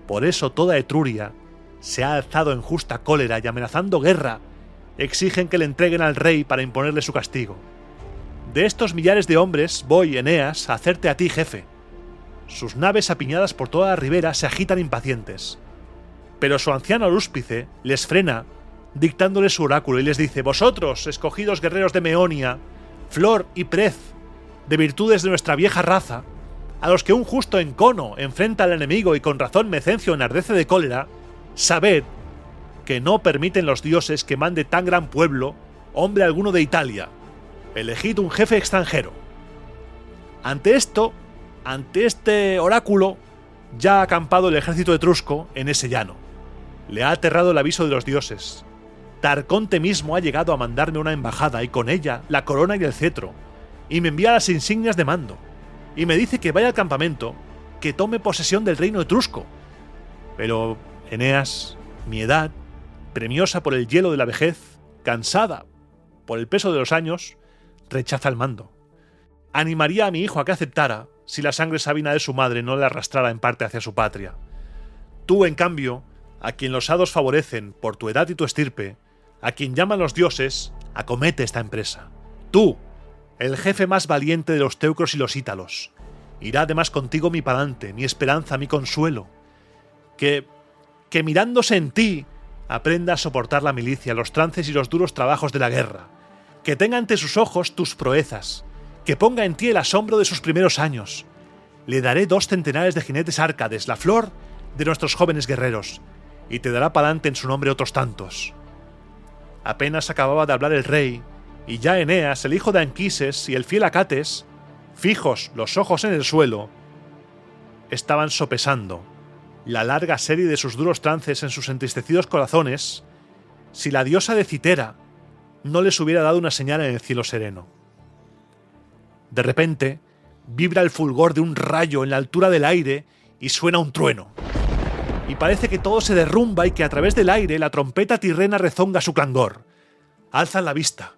Por eso toda Etruria se ha alzado en justa cólera y amenazando guerra, exigen que le entreguen al rey para imponerle su castigo. De estos millares de hombres voy, Eneas, a hacerte a ti jefe. Sus naves apiñadas por toda la ribera se agitan impacientes. Pero su anciano arúspice les frena, dictándole su oráculo, y les dice: vosotros, escogidos guerreros de Meonia, flor y prez, de virtudes de nuestra vieja raza, a los que un justo encono enfrenta al enemigo y con razón Mecencio enardece de cólera, sabed que no permiten los dioses que mande tan gran pueblo hombre alguno de Italia. Elegid un jefe extranjero. Ante este oráculo, ya ha acampado el ejército etrusco en ese llano. Le ha aterrado el aviso de los dioses. Tarconte mismo ha llegado a mandarme una embajada y con ella la corona y el cetro, y me envía las insignias de mando, y me dice que vaya al campamento, que tome posesión del reino etrusco. Pero Eneas, mi edad, premiosa por el hielo de la vejez, cansada por el peso de los años, rechaza el mando. Animaría a mi hijo a que aceptara si la sangre sabina de su madre no le arrastrara en parte hacia su patria. Tú, en cambio, a quien los hados favorecen por tu edad y tu estirpe, a quien llaman los dioses, acomete esta empresa. Tú, el jefe más valiente de los teucros y los ítalos, irá además contigo mi Palante, mi esperanza, mi consuelo. Que mirándose en ti, aprenda a soportar la milicia, los trances y los duros trabajos de la guerra. Que tenga ante sus ojos tus proezas, que ponga en ti el asombro de sus primeros años. Le daré 2 centenares de jinetes árcades, la flor de nuestros jóvenes guerreros, y te dará Palante en su nombre otros tantos. Apenas acababa de hablar el rey, y ya Eneas, el hijo de Anquises, y el fiel Acates, fijos los ojos en el suelo, estaban sopesando la larga serie de sus duros trances en sus entristecidos corazones, si la diosa de Citera no les hubiera dado una señal en el cielo sereno. De repente, vibra el fulgor de un rayo en la altura del aire y suena un trueno. Y parece que todo se derrumba y que a través del aire la trompeta tirrena rezonga su clangor. Alzan la vista.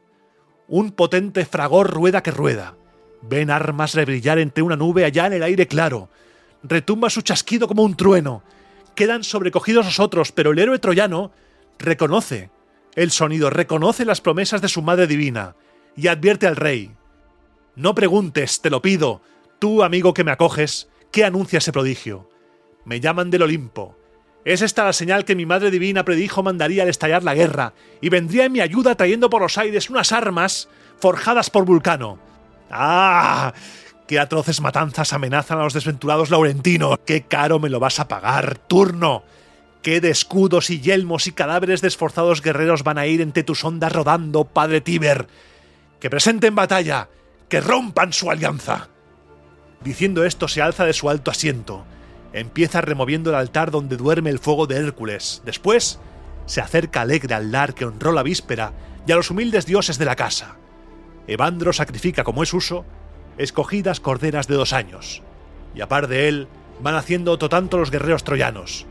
Un potente fragor rueda que rueda. Ven armas rebrillar entre una nube allá en el aire claro. retumba su chasquido como un trueno. Quedan sobrecogidos los otros, pero el héroe troyano reconoce el sonido, reconoce las promesas de su madre divina y advierte al rey: no preguntes, te lo pido, tú, amigo que me acoges, ¿qué anuncia ese prodigio? Me llaman del Olimpo. Es esta la señal que mi madre divina predijo mandaría al estallar la guerra, y vendría en mi ayuda trayendo por los aires unas armas forjadas por Vulcano. ¡Ah! ¡Qué atroces matanzas amenazan a los desventurados laurentinos! ¡Qué caro me lo vas a pagar, Turno! ¡Qué de escudos y yelmos y cadáveres de esforzados guerreros van a ir entre tus ondas rodando, padre Tíber! ¡Que presenten batalla! ¡Que rompan su alianza! Diciendo esto se alza de su alto asiento. Empieza removiendo el altar donde duerme el fuego de Hércules. Después se acerca alegre al lar que honró la víspera y a los humildes dioses de la casa. Evandro sacrifica, como es uso, escogidas corderas de 2 años. Y a par de él van haciendo otro tanto los guerreros troyanos.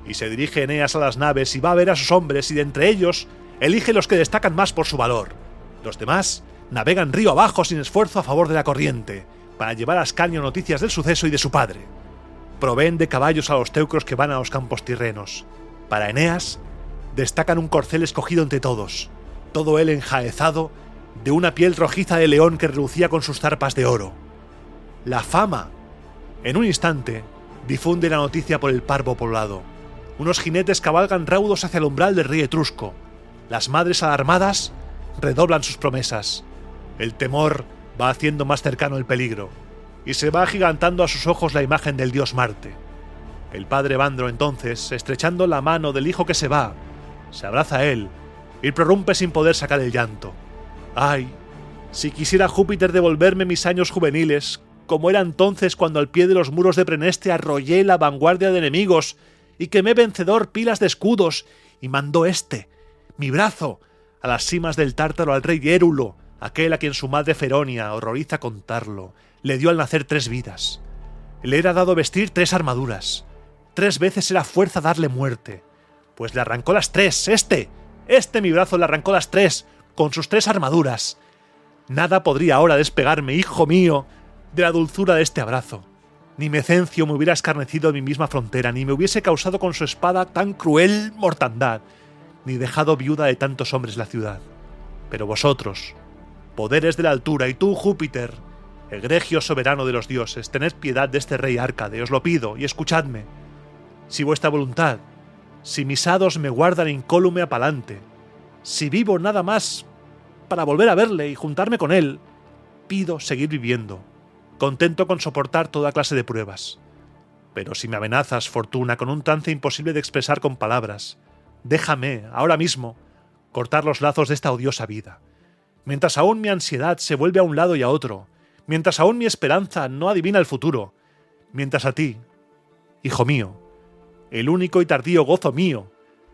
Y se dirige Eneas a las naves y va a ver a sus hombres, y de entre ellos elige los que destacan más por su valor. Los demás navegan río abajo sin esfuerzo a favor de la corriente, para llevar a Ascanio noticias del suceso y de su padre. Proveen de caballos a los teucros que van a los campos tirrenos. Para Eneas, destacan un corcel escogido entre todos, todo él enjaezado de una piel rojiza de león que relucía con sus zarpas de oro. La fama, en un instante, difunde la noticia por el parvo poblado. Unos jinetes cabalgan raudos hacia el umbral del río Etrusco. Las madres alarmadas redoblan sus promesas. El temor va haciendo más cercano el peligro, y se va agigantando a sus ojos la imagen del dios Marte. El padre Evandro, entonces, estrechando la mano del hijo que se va, se abraza a él y prorrumpe sin poder sacar el llanto. ¡Ay! Si quisiera Júpiter devolverme mis años juveniles, como era entonces cuando al pie de los muros de Preneste arrollé la vanguardia de enemigos y quemé vencedor pilas de escudos y mandó mi brazo, a las cimas del Tártaro al rey Érulo, aquel a quien su madre Feronia, horroriza contarlo, le dio al nacer 3 vidas. Le era dado vestir 3 armaduras. 3 veces era fuerza darle muerte. Pues le arrancó las 3, mi brazo le arrancó las 3, con sus 3 armaduras. Nada podría ahora despegarme, hijo mío, de la dulzura de este abrazo. Ni Mecencio me hubiera escarnecido en mi misma frontera, ni me hubiese causado con su espada tan cruel mortandad, ni dejado viuda de tantos hombres la ciudad. Pero vosotros, poderes de la altura, y tú, Júpiter, egregio soberano de los dioses, tened piedad de este rey Árcade, os lo pido, y escuchadme. Si vuestra voluntad, si mis hados me guardan incólume a palante, si vivo nada más para volver a verle y juntarme con él, pido seguir viviendo, contento con soportar toda clase de pruebas. Pero si me amenazas, Fortuna, con un trance imposible de expresar con palabras, déjame, ahora mismo, cortar los lazos de esta odiosa vida. Mientras aún mi ansiedad se vuelve a un lado y a otro, mientras aún mi esperanza no adivina el futuro, mientras a ti, hijo mío, el único y tardío gozo mío,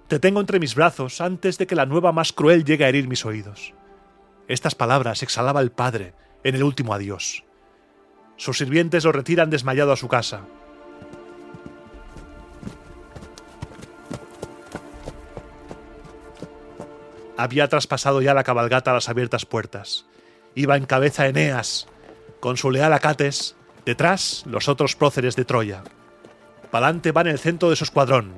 te tengo entre mis brazos antes de que la nueva más cruel llegue a herir mis oídos. Estas palabras exhalaba el padre en el último adiós. Sus sirvientes lo retiran desmayado a su casa. Había traspasado ya la cabalgata a las abiertas puertas. Iba en cabeza Eneas, con su leal Acates, detrás los otros próceres de Troya. Palante va en el centro de su escuadrón.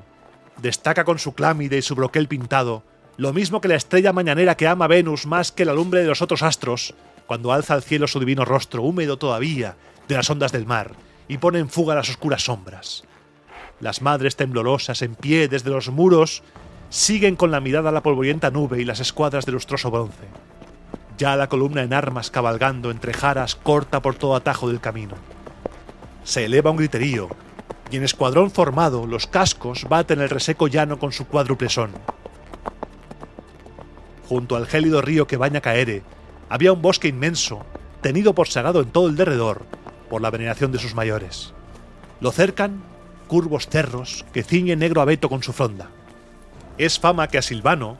Destaca con su clámide y su broquel pintado, lo mismo que la estrella mañanera que ama Venus más que la lumbre de los otros astros, cuando alza al cielo su divino rostro, húmedo todavía, de las ondas del mar, y pone en fuga las oscuras sombras. Las madres temblorosas, en pie desde los muros, siguen con la mirada la polvorienta nube y las escuadras de lustroso bronce. Ya la columna en armas cabalgando entre jaras corta por todo atajo del camino. Se eleva un griterío, y en escuadrón formado los cascos baten el reseco llano con su cuádruple son. Junto al gélido río que baña Caere, había un bosque inmenso, tenido por sagrado en todo el derredor, por la veneración de sus mayores. Lo cercan curvos cerros que ciñe negro abeto con su fronda. Es fama que a Silvano,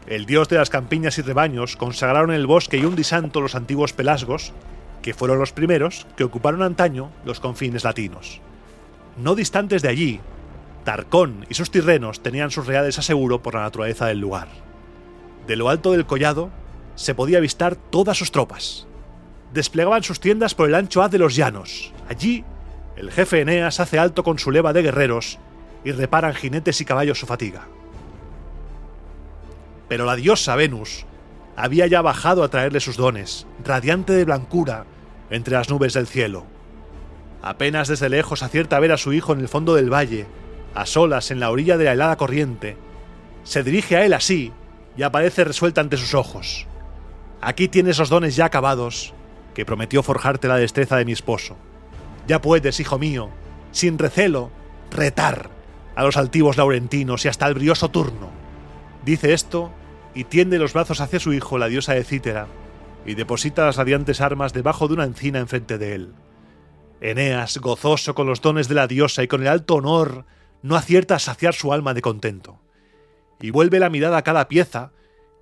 el dios de las campiñas y rebaños, consagraron el bosque y un disanto los antiguos pelasgos, que fueron los primeros que ocuparon antaño los confines latinos. No distantes de allí, Tarcón y sus tirrenos tenían sus reales a seguro por la naturaleza del lugar. De lo alto del collado se podía avistar todas sus tropas. Desplegaban sus tiendas por el ancho haz de los llanos. Allí, El jefe Eneas hace alto con su leva de guerreros y reparan jinetes y caballos su fatiga. Pero la diosa Venus había ya bajado a traerle sus dones, radiante de blancura, entre las nubes del cielo. Apenas desde lejos acierta a ver a su hijo en el fondo del valle, a solas en la orilla de la helada corriente. Se dirige a él así y aparece resuelta ante sus ojos. Aquí tienes los dones ya acabados, que prometió forjarte la destreza de mi esposo. Ya puedes, hijo mío, sin recelo, retar a los altivos laurentinos y hasta el brioso Turno. Dice esto y tiende los brazos hacia su hijo, la diosa de Cítera, y deposita las radiantes armas debajo de una encina enfrente de él. Eneas, gozoso con los dones de la diosa y con el alto honor, no acierta a saciar su alma de contento. Y vuelve la mirada a cada pieza,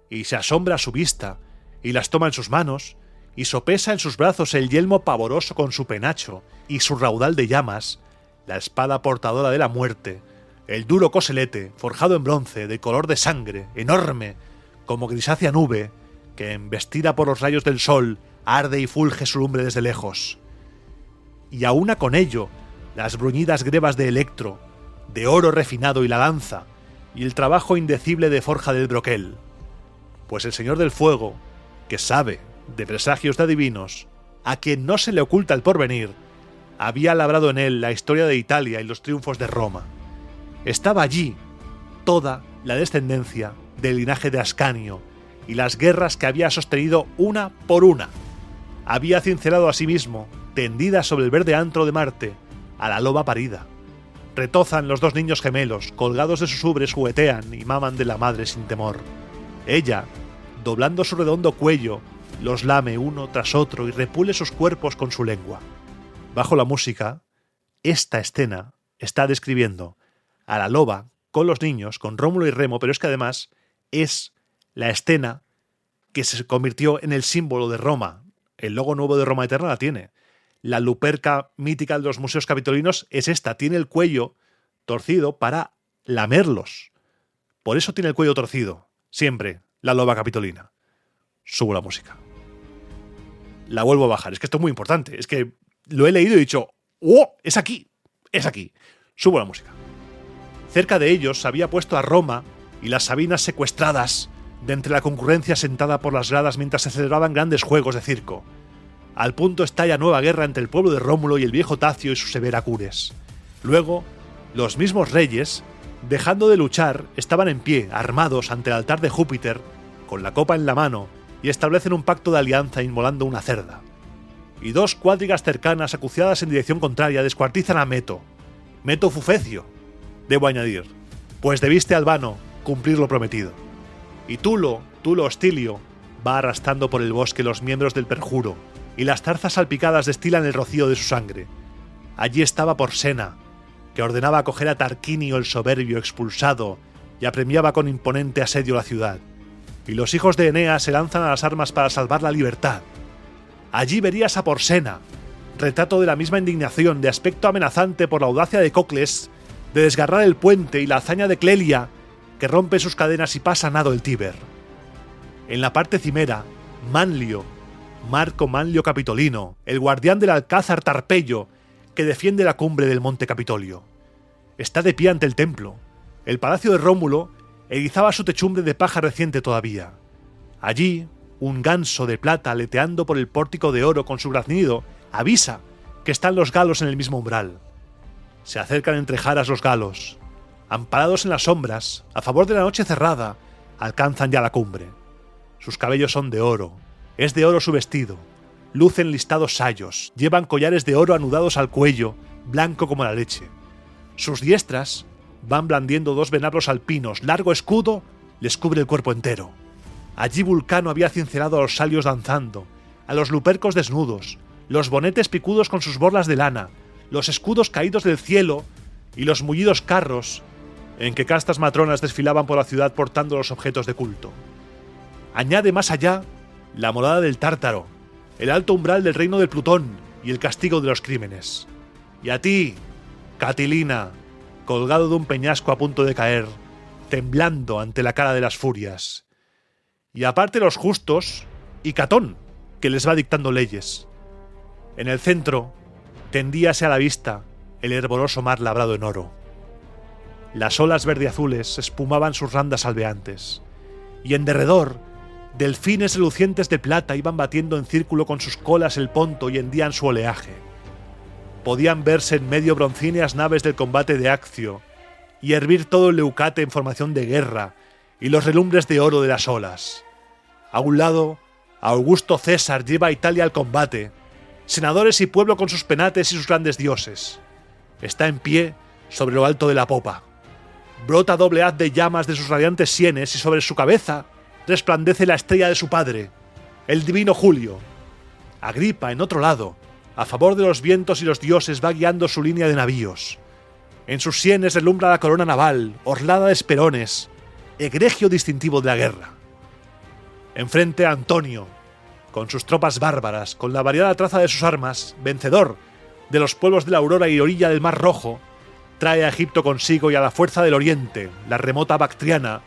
y se asombra a su vista, y las toma en sus manos, y sopesa en sus brazos el yelmo pavoroso con su penacho, y su raudal de llamas, la espada portadora de la muerte, el duro coselete, forjado en bronce, de color de sangre, enorme, como grisácea nube, que, embestida por los rayos del sol, arde y fulge su lumbre desde lejos. Y aúna con ello las bruñidas grebas de electro, de oro refinado y la lanza, y el trabajo indecible de forja del broquel. Pues el Señor del Fuego, que sabe de presagios de adivinos, a quien no se le oculta el porvenir, había labrado en él la historia de Italia y los triunfos de Roma. Estaba allí toda la descendencia del linaje de Ascanio y las guerras que había sostenido una por una. Había cincelado a sí mismo, tendida sobre el verde antro de Marte, a la loba parida. Retozan los dos niños gemelos, colgados de sus ubres juguetean y maman de la madre sin temor. Ella, doblando su redondo cuello, los lame uno tras otro y repule sus cuerpos con su lengua. Bajo la música, esta escena está describiendo a la loba con los niños, con Rómulo y Remo, pero es que además es la escena que se convirtió en el símbolo de Roma. El logo nuevo de Roma Eterna la tiene. La luperca mítica de los museos capitolinos es esta, tiene el cuello torcido para lamerlos. Por eso tiene el cuello torcido, siempre, la loba capitolina. Subo la música. La vuelvo a bajar, es que esto es muy importante, es que lo he leído y he dicho, ¡oh! Es aquí, es aquí. Subo la música. Cerca de ellos se había puesto a Roma y las Sabinas secuestradas de entre la concurrencia sentada por las gradas mientras se celebraban grandes juegos de circo. Al punto estalla nueva guerra entre el pueblo de Rómulo y el viejo Tacio y su severa Cures. Luego, los mismos reyes, dejando de luchar, estaban en pie, armados ante el altar de Júpiter, con la copa en la mano, y establecen un pacto de alianza inmolando una cerda. Y dos cuadrigas cercanas, acuciadas en dirección contraria, descuartizan a Meto. Meto Fufecio, debo añadir, pues debiste, Albano, cumplir lo prometido. Y Tulo Hostilio, va arrastrando por el bosque los miembros del perjuro, y las zarzas salpicadas destilan el rocío de su sangre. Allí estaba Porsena, que ordenaba acoger a Tarquinio el soberbio expulsado y apremiaba con imponente asedio la ciudad. Y los hijos de Eneas se lanzan a las armas para salvar la libertad. Allí verías a Porsena, retrato de la misma indignación, de aspecto amenazante por la audacia de Cocles, de desgarrar el puente, y la hazaña de Clelia, que rompe sus cadenas y pasa a nado el Tíber. En la parte cimera, Manlio, Marco Manlio Capitolino, el guardián del alcázar Tarpeyo, que defiende la cumbre del monte Capitolio. Está de pie ante el templo. El palacio de Rómulo erizaba su techumbre de paja reciente todavía. Allí, un ganso de plata aleteando por el pórtico de oro con su graznido avisa que están los galos en el mismo umbral. Se acercan entre jaras los galos. Amparados en las sombras, a favor de la noche cerrada, alcanzan ya la cumbre. Sus cabellos son de oro. Es de oro su vestido. Lucen listados sayos. Llevan collares de oro anudados al cuello, blanco como la leche. Sus diestras van blandiendo dos venablos alpinos. Largo escudo les cubre el cuerpo entero. Allí Vulcano había cincelado a los salios danzando, a los lupercos desnudos, los bonetes picudos con sus borlas de lana, los escudos caídos del cielo y los mullidos carros en que castas matronas desfilaban por la ciudad portando los objetos de culto. Añade más allá la morada del Tártaro, el alto umbral del reino del Plutón y el castigo de los crímenes. Y a ti, Catilina, colgado de un peñasco a punto de caer, temblando ante la cara de las furias. Y aparte los justos y Catón, que les va dictando leyes. En el centro tendíase a la vista el hervoroso mar labrado en oro. Las olas verde-azules espumaban sus randas albeantes, y en derredor, delfines relucientes de plata iban batiendo en círculo con sus colas el ponto y hendían su oleaje. Podían verse en medio broncíneas naves del combate de Accio, y hervir todo el Leucate en formación de guerra, y los relumbres de oro de las olas. A un lado, Augusto César lleva a Italia al combate, senadores y pueblo con sus penates y sus grandes dioses. Está en pie sobre lo alto de la popa. Brota doble haz de llamas de sus radiantes sienes y sobre su cabeza resplandece la estrella de su padre, el divino Julio. Agripa, en otro lado, a favor de los vientos y los dioses, va guiando su línea de navíos. En sus sienes relumbra la corona naval, orlada de esperones, egregio distintivo de la guerra. Enfrente Antonio, con sus tropas bárbaras, con la variada traza de sus armas, vencedor de los pueblos de la Aurora y orilla del Mar Rojo, trae a Egipto consigo y a la fuerza del oriente, la remota Bactriana,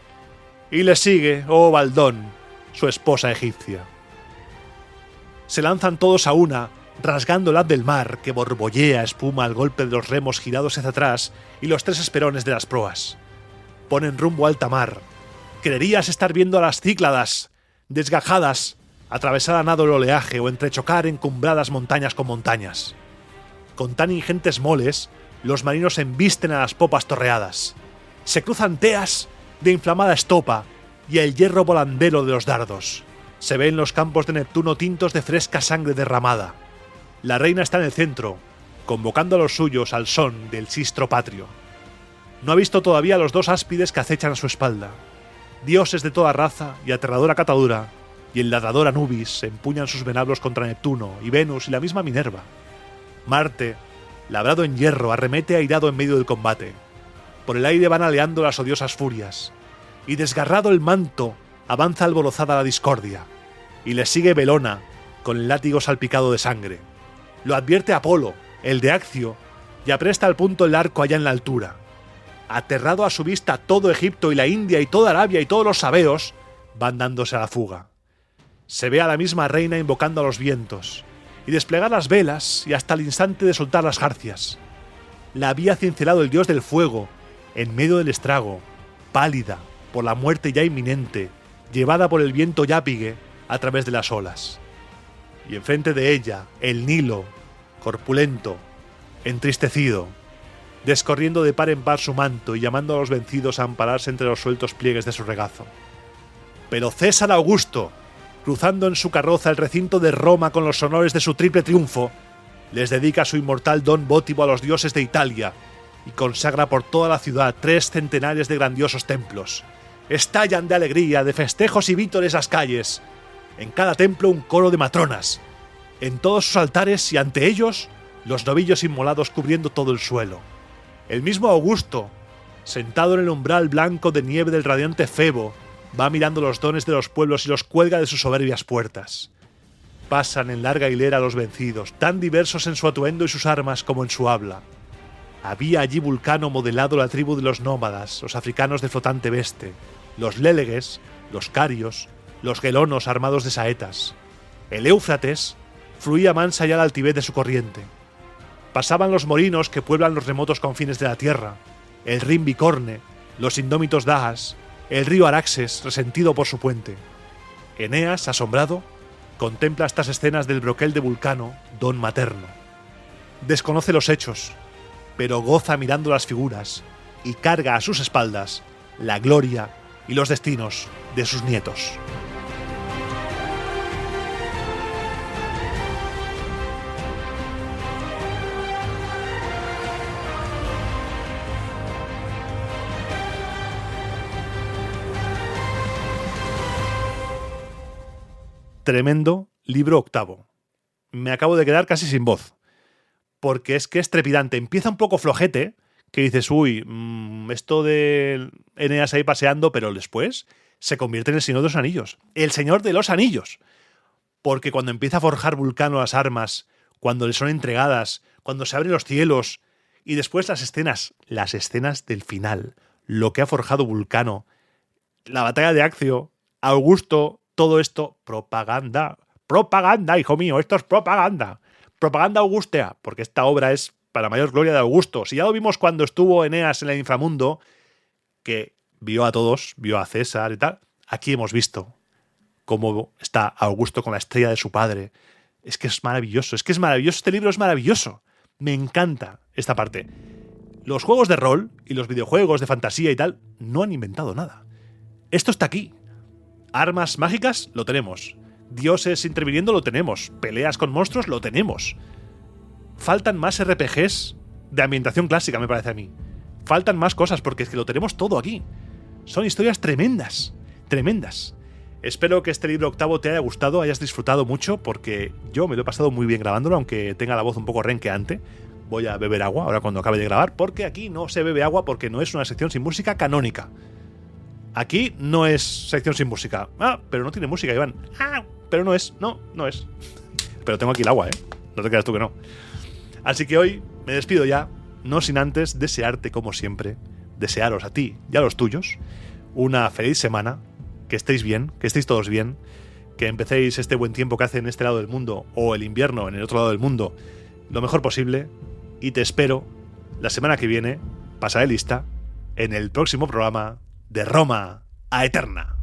y le sigue, oh Baldón, su esposa egipcia. Se lanzan todos a una, rasgando el haz del mar, que borbollea espuma al golpe de los remos girados hacia atrás y los tres esperones de las proas. Ponen rumbo a alta mar. Creerías estar viendo a las Cícladas, desgajadas, atravesar a nado el oleaje o entrechocar encumbradas montañas con montañas. Con tan ingentes moles, los marinos embisten a las popas torreadas. Se cruzan teas de inflamada estopa y el hierro volandero de los dardos. Se ven los campos de Neptuno tintos de fresca sangre derramada. La reina está en el centro, convocando a los suyos al son del sistro patrio. No ha visto todavía a los dos áspides que acechan a su espalda. Dioses de toda raza y aterradora catadura, y el ladrador Anubis empuñan sus venablos contra Neptuno y Venus y la misma Minerva. Marte, labrado en hierro, arremete airado en medio del combate. Por el aire van aleando las odiosas furias, y desgarrado el manto, avanza alborozada la discordia, y le sigue Belona, con el látigo salpicado de sangre. Lo advierte Apolo, el de Accio, y apresta al punto el arco allá en la altura. Aterrado a su vista todo Egipto y la India y toda Arabia y todos los sabeos, van dándose a la fuga. Se ve a la misma reina invocando a los vientos, y desplegar las velas y hasta el instante de soltar las jarcias. La había cincelado el dios del fuego, en medio del estrago, pálida por la muerte ya inminente, llevada por el viento Yapige a través de las olas. Y enfrente de ella, el Nilo, corpulento, entristecido, descorriendo de par en par su manto y llamando a los vencidos a ampararse entre los sueltos pliegues de su regazo. Pero César Augusto, cruzando en su carroza el recinto de Roma con los honores de su triple triunfo, les dedica su inmortal don votivo a los dioses de Italia y consagra por toda la ciudad 3 centenares de grandiosos templos. Estallan de alegría, de festejos y vítores las calles. En cada templo un coro de matronas. En todos sus altares y ante ellos, los novillos inmolados cubriendo todo el suelo. El mismo Augusto, sentado en el umbral blanco de nieve del radiante Febo, va mirando los dones de los pueblos y los cuelga de sus soberbias puertas. Pasan en larga hilera los vencidos, tan diversos en su atuendo y sus armas como en su habla. Había allí Vulcano modelado la tribu de los nómadas, los africanos de flotante veste, los léleges, los carios, los gelonos armados de saetas. El Éufrates fluía mansa ya la altivez de su corriente. Pasaban los morinos que pueblan los remotos confines de la tierra, el Rin bicorne, los indómitos Dajas, el río Araxes resentido por su puente. Eneas, asombrado, contempla estas escenas del broquel de Vulcano, don materno. Desconoce los hechos, pero goza mirando las figuras y carga a sus espaldas la gloria y los destinos de sus nietos. Tremendo libro octavo. Me acabo de quedar casi sin voz, porque es que es trepidante. Empieza un poco flojete, que dices, uy, esto de Eneas ahí paseando, pero después se convierte en el Señor de los Anillos. El Señor de los Anillos. Porque cuando empieza a forjar Vulcano las armas, cuando le son entregadas, cuando se abren los cielos, y después las escenas del final, lo que ha forjado Vulcano, la batalla de Accio, Augusto, todo esto, propaganda, hijo mío, esto es propaganda. propaganda augustea, porque esta obra es para mayor gloria de Augusto. Si ya lo vimos cuando estuvo Eneas en el inframundo, que vio a todos, vio a César y tal, aquí hemos visto cómo está Augusto con la estrella de su padre. Es que es maravilloso, este libro es maravilloso. Me encanta esta parte. Los juegos de rol y los videojuegos de fantasía y tal no han inventado nada. Esto está aquí. Armas mágicas, lo tenemos. Dioses interviniendo, lo tenemos. Peleas con monstruos, lo tenemos. Faltan más RPGs de ambientación clásica, me parece a mí. Faltan más cosas, porque es que lo tenemos todo aquí. Son historias tremendas, tremendas. Espero que este libro octavo te haya gustado, hayas disfrutado mucho, porque yo me lo he pasado muy bien grabándolo, aunque tenga la voz un poco renqueante. Voy a beber agua ahora cuando acabe de grabar, porque aquí no se bebe agua porque no es una sección sin música canónica. Aquí no es sección sin música. Ah, pero no tiene música, Iván. Ah, pero no es. No es. Pero tengo aquí el agua, ¿eh? No te creas tú que no. Así que hoy me despido ya, no sin antes desearte, como siempre, desearos a ti y a los tuyos una feliz semana, que estéis bien, que estéis todos bien, que empecéis este buen tiempo que hace en este lado del mundo, o el invierno en el otro lado del mundo, lo mejor posible, y te espero la semana que viene, pasaré lista, en el próximo programa de Roma a Eterna.